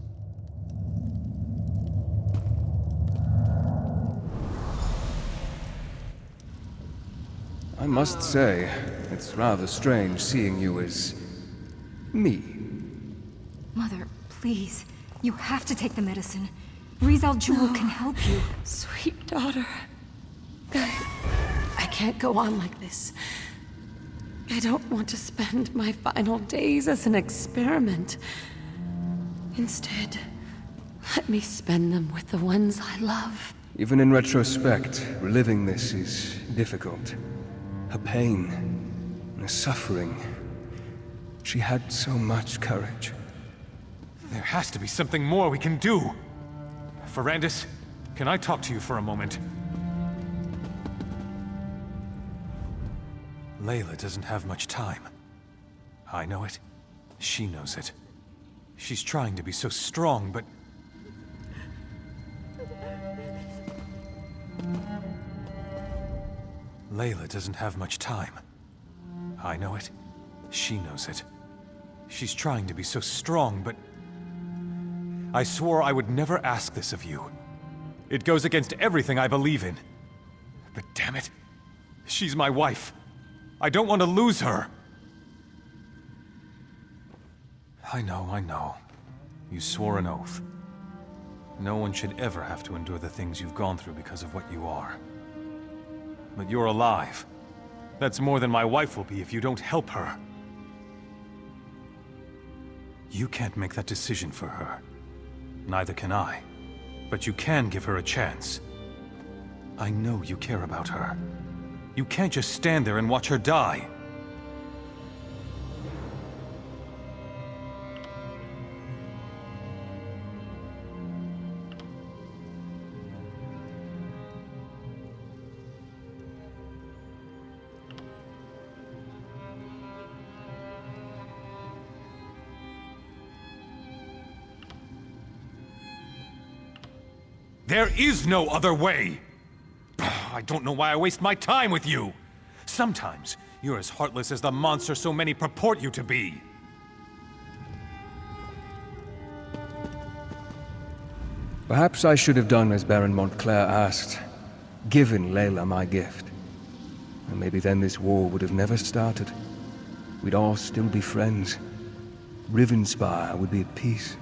I must say, it's rather strange seeing you as me. Mother, please. You have to take the medicine. Rizal Jewel can help you. Sweet daughter. I can't go on like this. I don't want to spend my final days as an experiment. Instead, let me spend them with the ones I love. Even in retrospect, reliving this is difficult. Her pain, her suffering. She had so much courage. There has to be something more we can do. Verandis, can I talk to you for a moment? Layla doesn't have much time. I know it. She knows it. She's trying to be so strong, but... Layla doesn't have much time. I know it. She knows it. She's trying to be so strong, but... I swore I would never ask this of you. It goes against everything I believe in. But damn it, she's my wife. I don't want to lose her. I know. You swore an oath. No one should ever have to endure the things you've gone through because of what you are. But you're alive. That's more than my wife will be if you don't help her. You can't make that decision for her. Neither can I. But you can give her a chance. I know you care about her. You can't just stand there and watch her die. There is no other way! I don't know why I waste my time with you! Sometimes, you're as heartless as the monster so many purport you to be! Perhaps I should have done as Baron Montclair asked, given Layla my gift. And maybe then this war would have never started. We'd all still be friends. Rivenspire would be at peace.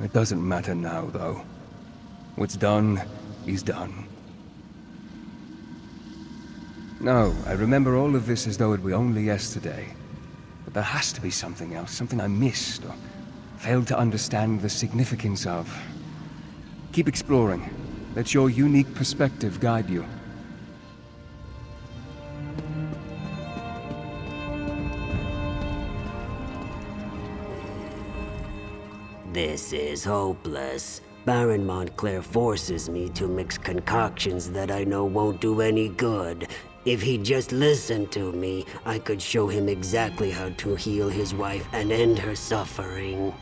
It doesn't matter now, though. What's done is done. No, I remember all of this as though it were only yesterday. But there has to be something else, something I missed or failed to understand the significance of. Keep exploring. Let your unique perspective guide you. This is hopeless. Baron Montclair forces me to mix concoctions that I know won't do any good. If he'd just listened to me, I could show him exactly how to heal his wife and end her suffering.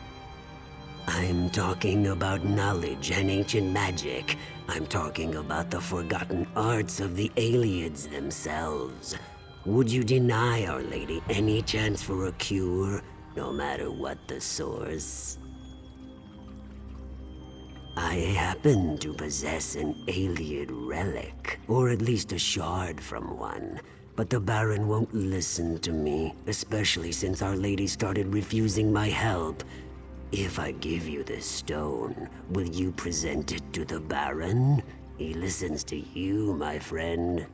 I'm talking about knowledge and ancient magic. I'm talking about the forgotten arts of the Ayleids themselves. Would you deny Our Lady any chance for a cure, no matter what the source? I happen to possess an Ayleid relic, or at least a shard from one. But the Baron won't listen to me, especially since Our Lady started refusing my help. If I give you this stone, will you present it to the Baron? He listens to you, my friend.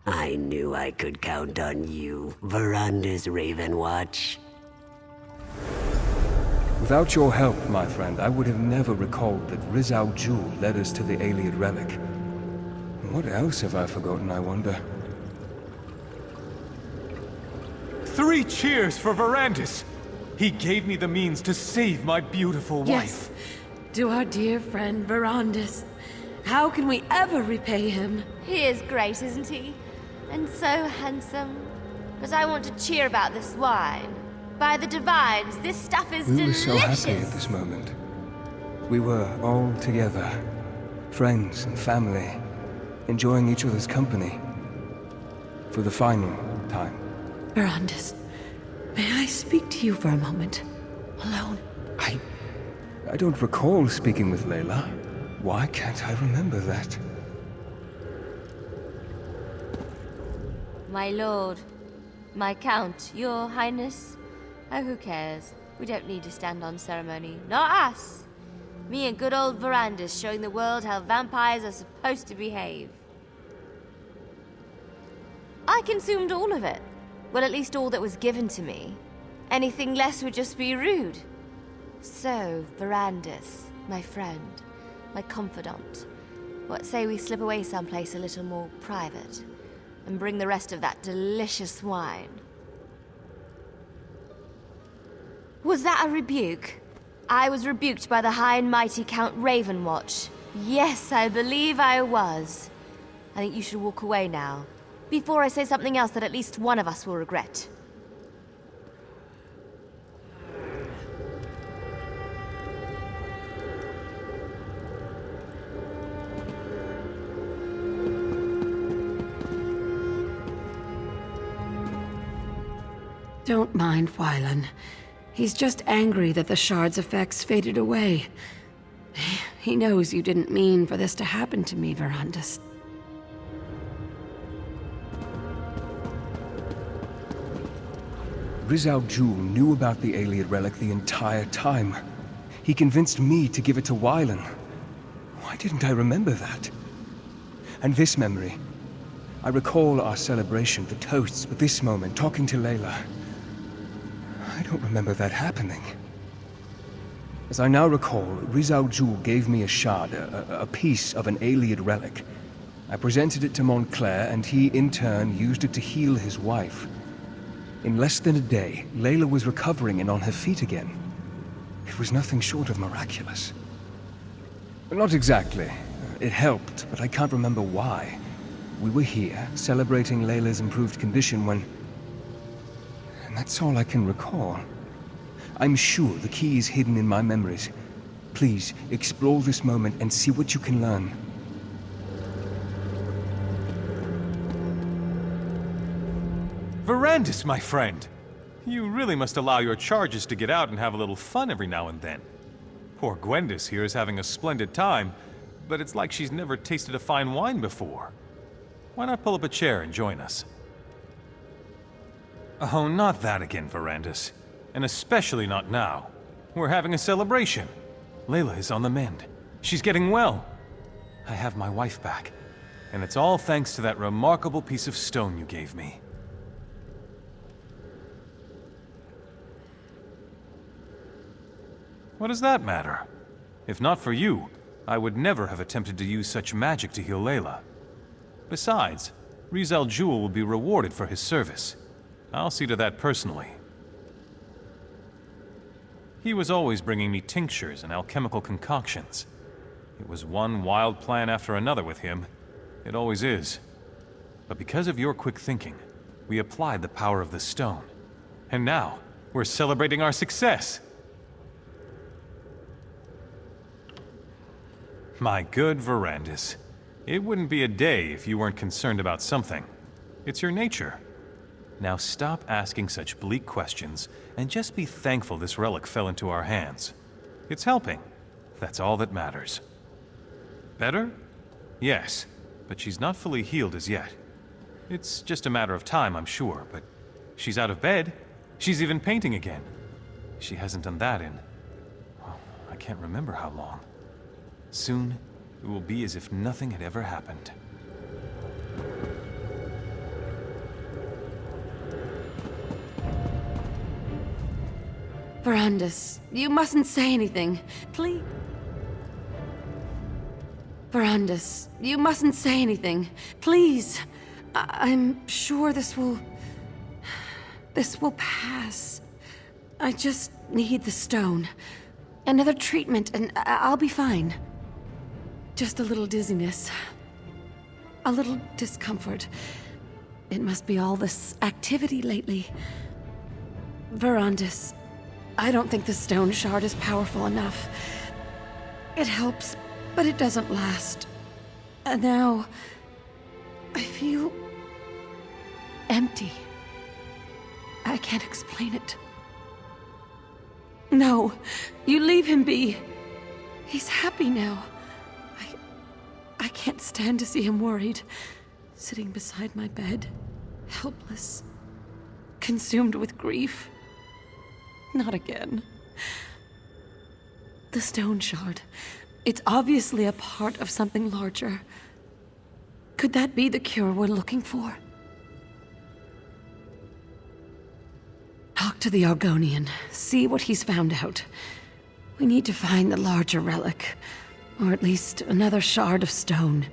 I knew I could count on you, Veranda's Ravenwatch. Without your help, my friend, I would have never recalled that Rizal Jewel led us to the Ayleid relic. What else have I forgotten, I wonder? 3 cheers for Verandis! He gave me the means to save my beautiful wife. Yes, to our dear friend Verandis. How can we ever repay him? He is great, isn't he? And so handsome. But I want to cheer about this wine. By the divines, this stuff is delicious! We were so happy at this moment. We were all together. Friends and family. Enjoying each other's company. For the final time. Verandis, may I speak to you for a moment? Alone? I don't recall speaking with Layla. Why can't I remember that? My lord. My count. Your highness. Oh, who cares? We don't need to stand on ceremony. Not us! Me and good old Verandis showing the world how vampires are supposed to behave. I consumed all of it. Well, at least all that was given to me. Anything less would just be rude. So, Verandis, my friend, my confidant, what say we slip away someplace a little more private, and bring the rest of that delicious wine? Was that a rebuke? I was rebuked by the high and mighty Count Ravenwatch. Yes, I believe I was. I think you should walk away now, before I say something else that at least one of us will regret. Don't mind Wylan. He's just angry that the shard's effects faded away. He knows you didn't mean for this to happen to me, Verandis. Rizal Jul knew about the Ayleid relic the entire time. He convinced me to give it to Wylan. Why didn't I remember that? And this memory. I recall our celebration, the toasts, but this moment, talking to Layla. I don't remember that happening. As I now recall, Rizal Jul gave me a shard, a piece of an Ayleid relic. I presented it to Montclair, and he, in turn, used it to heal his wife. In less than a day, Layla was recovering and on her feet again. It was nothing short of miraculous. Not exactly. It helped, but I can't remember why. We were here, celebrating Layla's improved condition when... And that's all I can recall. I'm sure the key is hidden in my memories. Please, explore this moment and see what you can learn. Verandis, my friend! You really must allow your charges to get out and have a little fun every now and then. Poor Gwendis here is having a splendid time, but it's like she's never tasted a fine wine before. Why not pull up a chair and join us? Oh, not that again, Verandis. And especially not now. We're having a celebration. Layla is on the mend. She's getting well. I have my wife back. And it's all thanks to that remarkable piece of stone you gave me. What does that matter? If not for you, I would never have attempted to use such magic to heal Layla. Besides, Rizal Jul will be rewarded for his service. I'll see to that personally. He was always bringing me tinctures and alchemical concoctions. It was one wild plan after another with him. It always is. But because of your quick thinking, we applied the power of the stone. And now, we're celebrating our success! My good Verandis, it wouldn't be a day if you weren't concerned about something. It's your nature. Now stop asking such bleak questions, and just be thankful this relic fell into our hands. It's helping. That's all that matters. Better? Yes, but she's not fully healed as yet. It's just a matter of time, I'm sure, but she's out of bed. She's even painting again. She hasn't done that in... well, I can't remember how long. Soon, it will be as if nothing had ever happened. Verandis, you mustn't say anything. Please. Verandis, you mustn't say anything. Please. I'm sure this will pass. I just need the stone. Another treatment and I'll be fine. Just a little dizziness. A little discomfort. It must be all this activity lately. Verandis, I don't think the stone shard is powerful enough. It helps, but it doesn't last. And now, I feel empty. I can't explain it. No, you leave him be. He's happy now. I can't stand to see him worried, sitting beside my bed, helpless, consumed with grief. Not again. The stone shard. It's obviously a part of something larger. Could that be the cure we're looking for? Talk to the Argonian. See what he's found out. We need to find the larger relic. Or at least another shard of stone.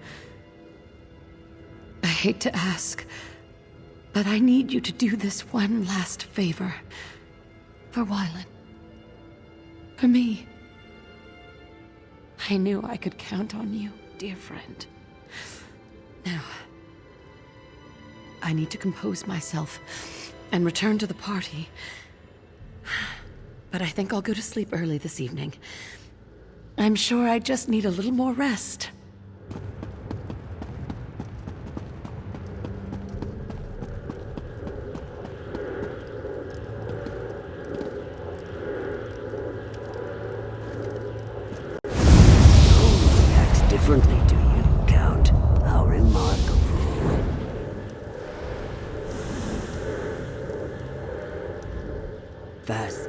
I hate to ask, but I need you to do this one last favor. For Wylan. For me. I knew I could count on you, dear friend. Now, I need to compose myself and return to the party. But I think I'll go to sleep early this evening. I'm sure I just need a little more rest. Acts differently to you, Count. How remarkable. Fast.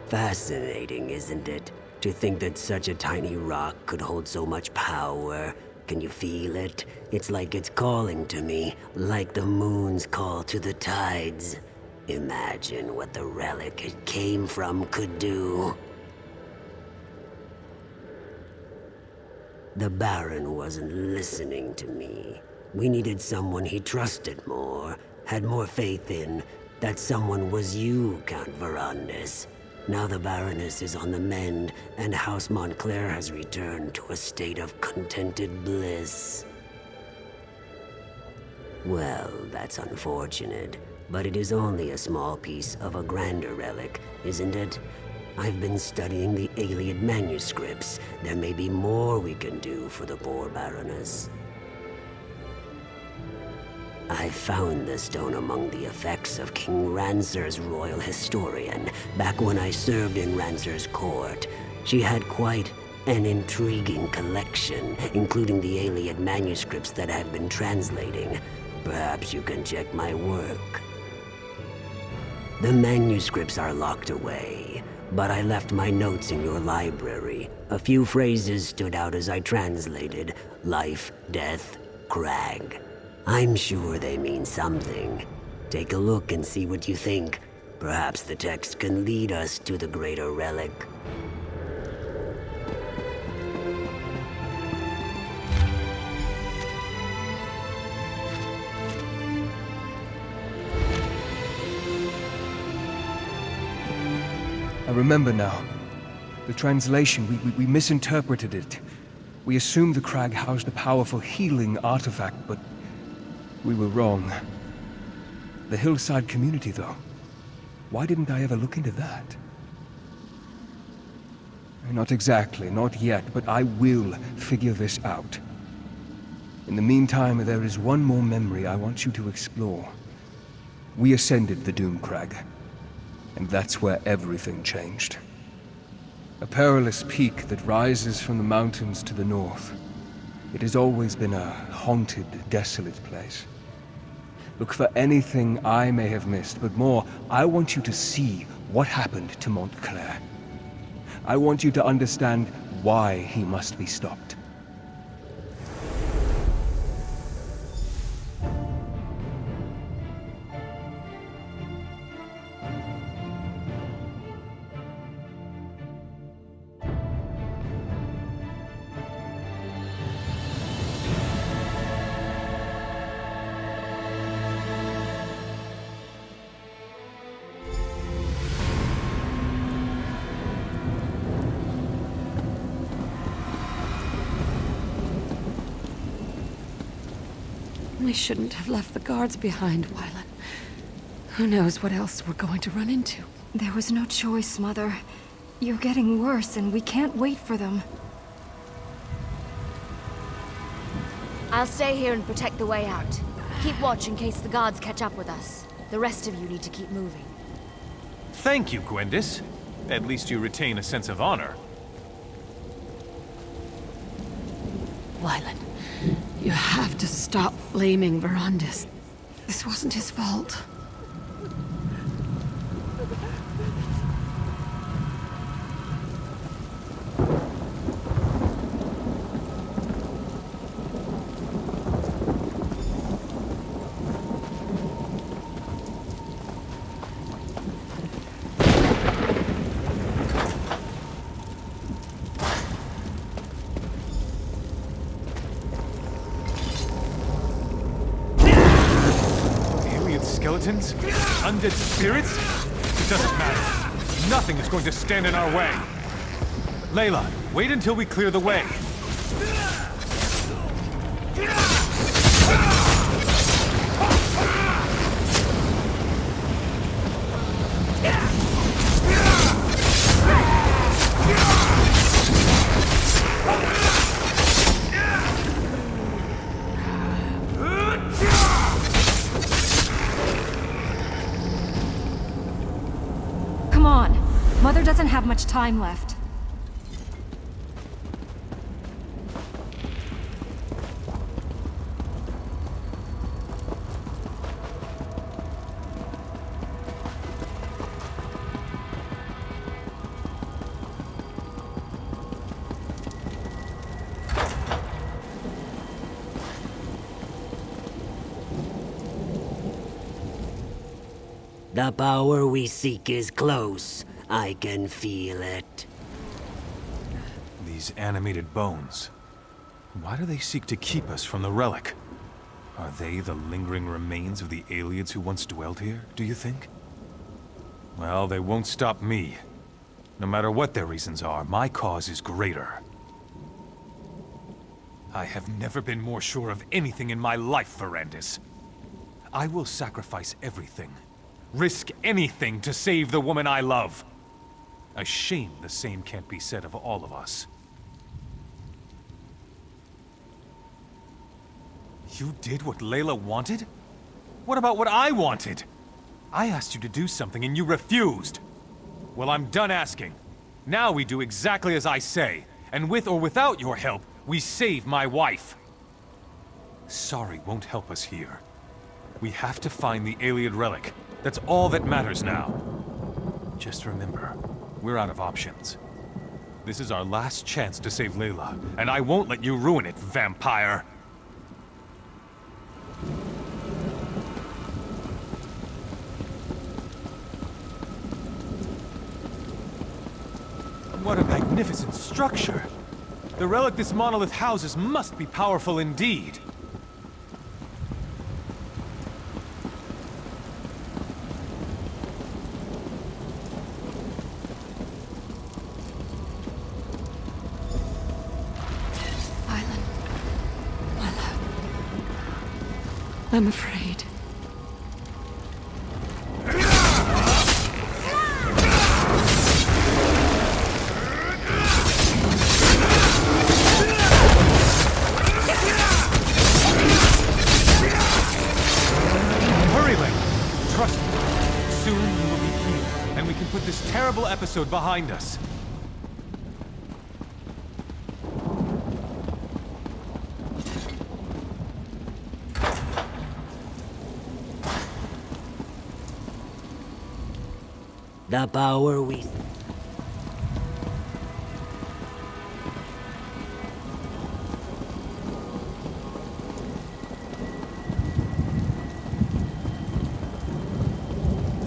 Fascinating, isn't it? To think that such a tiny rock could hold so much power. Can you feel it? It's like it's calling to me, like the moon's call to the tides. Imagine what the relic it came from could do. The Baron wasn't listening to me. We needed someone he trusted more, had more faith in. That someone was you, Count Verandis. Now the Baroness is on the mend, and House Montclair has returned to a state of contented bliss. Well, that's unfortunate, but it is only a small piece of a grander relic, isn't it? I've been studying the Iliad manuscripts. There may be more we can do for the poor Baroness. I found the stone among the effects of King Ranser's royal historian, back when I served in Ranser's court. She had quite an intriguing collection, including the Iliad manuscripts that I've been translating. Perhaps you can check my work. The manuscripts are locked away, but I left my notes in your library. A few phrases stood out as I translated. Life, death, crag. I'm sure they mean something. Take a look and see what you think. Perhaps the text can lead us to the greater relic. I remember now. The translation, we misinterpreted it. We assumed the crag housed a powerful healing artifact, but we were wrong. The hillside community, though. Why didn't I ever look into that? Not exactly, not yet, but I will figure this out. In the meantime, there is one more memory I want you to explore. We ascended the Doom Crag, and that's where everything changed. A perilous peak that rises from the mountains to the north. It has always been a haunted, desolate place. Look for anything I may have missed, but more, I want you to see what happened to Montclair. I want you to understand why he must be stopped. We shouldn't have left the guards behind, Wylan. Who knows what else we're going to run into? There was no choice, Mother. You're getting worse, and we can't wait for them. I'll stay here and protect the way out. Keep watch in case the guards catch up with us. The rest of you need to keep moving. Thank you, Gwendis. At least you retain a sense of honor. Wylan, you have to stop blaming Verandis. This wasn't his fault. skeletons? Undead spirits? It doesn't matter. Nothing is going to stand in our way. Layla, wait until we clear the way. Come on. Mother doesn't have much time left. The power we seek is close. I can feel it. These animated bones. Why do they seek to keep us from the relic? Are they the lingering remains of the aliens who once dwelled here, do you think? Well, they won't stop me. No matter what their reasons are, my cause is greater. I have never been more sure of anything in my life, Verandis. I will sacrifice everything. Risk anything to save the woman I love. A shame the same can't be said of all of us. You did what Layla wanted? What about what I wanted? I asked you to do something and you refused. Well, I'm done asking. Now we do exactly as I say, and with or without your help, we save my wife. Sorry won't help us here. We have to find the Ayleid relic. That's all that matters now. Just remember, we're out of options. This is our last chance to save Layla, and I won't let you ruin it, vampire! What a magnificent structure! The relic this monolith houses must be powerful indeed. I'm afraid. Hurry, Layla. Trust me. Soon we will be here, and we can put this terrible episode behind us. The power we...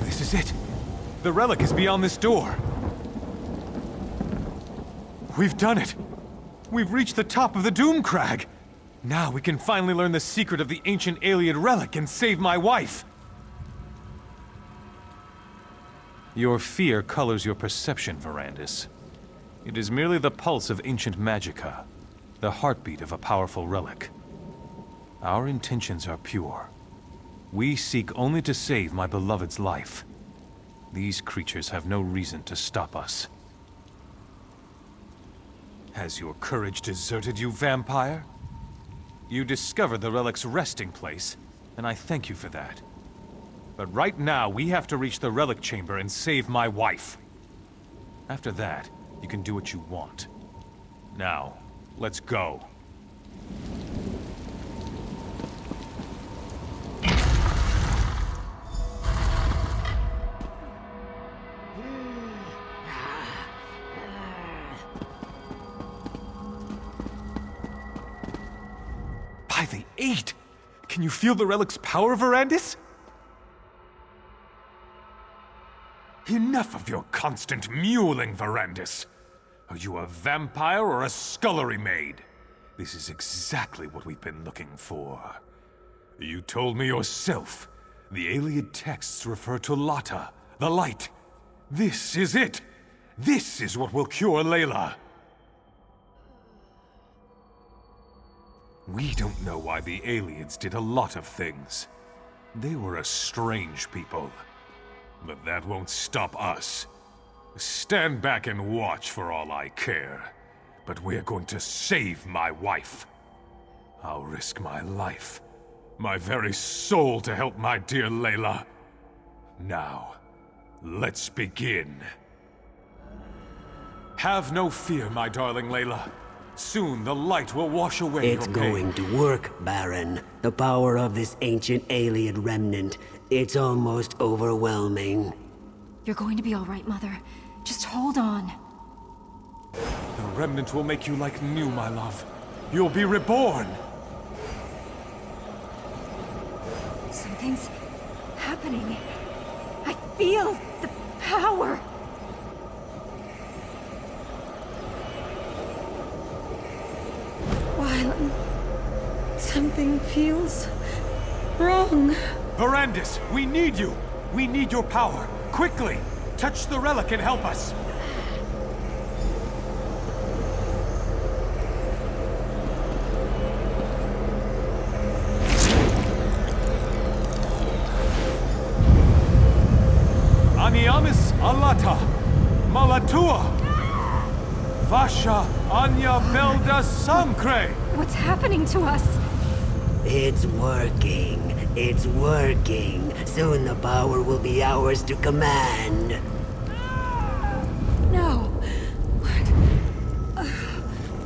This is it. The relic is beyond this door. We've done it. We've reached the top of the Doom Crag. Now we can finally learn the secret of the ancient Ayleid relic and save my wife. Your fear colors your perception, Verandis. It is merely the pulse of ancient magicka, the heartbeat of a powerful relic. Our intentions are pure. We seek only to save my beloved's life. These creatures have no reason to stop us. Has your courage deserted you, vampire? You discovered the relic's resting place, and I thank you for that. But right now, we have to reach the relic chamber and save my wife. After that, you can do what you want. Now, let's go. By the 8! Can you feel the relic's power, Verandis? Enough of your constant mewling, Verandis. Are you a vampire or a scullery maid? This is exactly what we've been looking for. You told me yourself. The Iliad texts refer to Lata, the light. This is it! This is what will cure Layla! We don't know why the Aliens did a lot of things. They were a strange people. But that won't stop us. Stand back and watch for all I care. But we're going to save my wife. I'll risk my life, my very soul to help my dear Layla. Now, let's begin. Have no fear, my darling Layla. Soon the light will wash away It's your pain. going to work, Baron. The power of this ancient alien remnant. It's almost overwhelming. You're going to be all right, Mother. Just hold on. The remnant will make you like new, my love. You'll be reborn. Something's happening. I feel the power. Wylan, something feels wrong. Verandis, we need you. We need your power. Quickly, touch the relic and help us. Aniamis alata, malatua, vasha anya belda sancre. What's happening to us? It's working. It's working. Soon the power will be ours to command. No.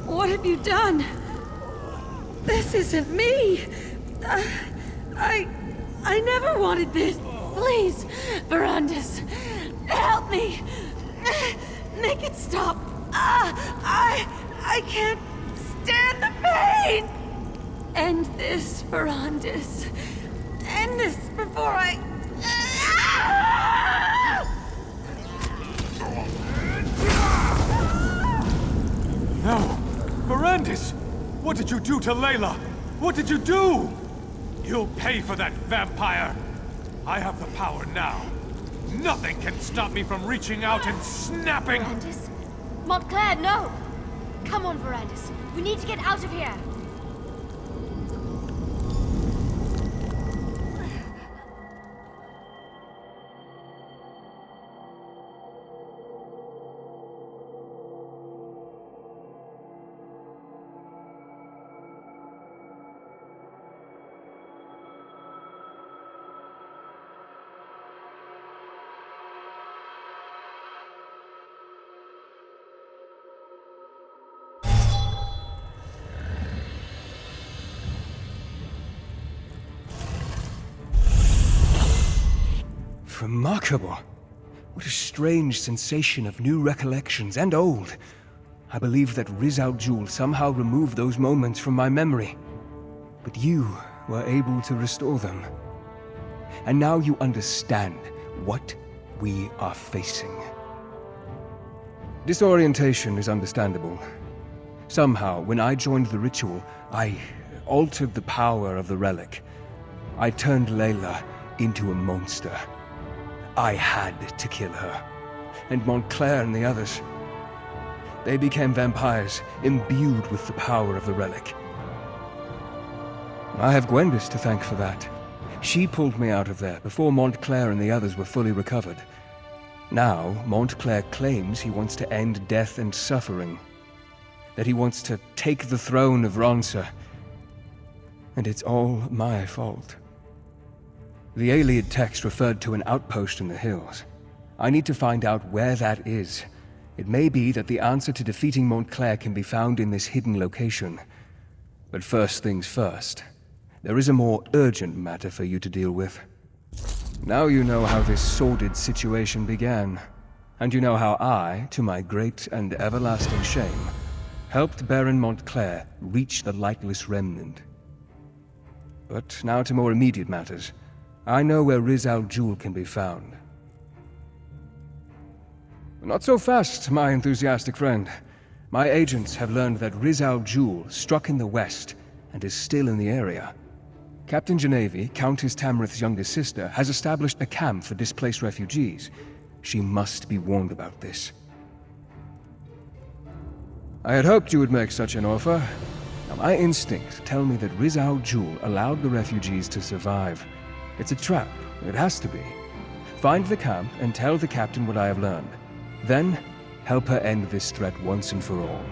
What have you done? This isn't me. I never wanted this. Please, Verandis, help me. Make it stop. I can't stand the pain. End this, Verandis. End this before I... No! Verandis! What did you do to Layla? What did you do? You'll pay for that, vampire! I have the power now. Nothing can stop me from reaching out and snapping... Verandis? Montclair, no! Come on, Verandis. We need to get out of here. Remarkable. What a strange sensation of new recollections and old. I believe that Riz Al Jul somehow removed those moments from my memory. But you were able to restore them. And now you understand what we are facing. Disorientation is understandable. Somehow, when I joined the ritual, I altered the power of the relic. I turned Layla into a monster. I had to kill her. And Montclair and the others. They became vampires, imbued with the power of the relic. I have Gwendis to thank for that. She pulled me out of there before Montclair and the others were fully recovered. Now, Montclair claims he wants to end death and suffering. That he wants to take the throne of Ronsa. And it's all my fault. The Iliad text referred to an outpost in the hills. I need to find out where that is. It may be that the answer to defeating Montclair can be found in this hidden location. But first things first. There is a more urgent matter for you to deal with. Now you know how this sordid situation began. And you know how I, to my great and everlasting shame, helped Baron Montclair reach the Lightless Remnant. But now to more immediate matters. I know where Riz Al Jul can be found. Not so fast, my enthusiastic friend. My agents have learned that Riz Al Jul struck in the west and is still in the area. Captain Genevieve, Countess Tamrith's youngest sister, has established a camp for displaced refugees. She must be warned about this. I had hoped you would make such an offer. Now, my instincts tell me that Riz Al Jul allowed the refugees to survive. It's a trap. It has to be. Find the camp and tell the captain what I have learned. Then, help her end this threat once and for all.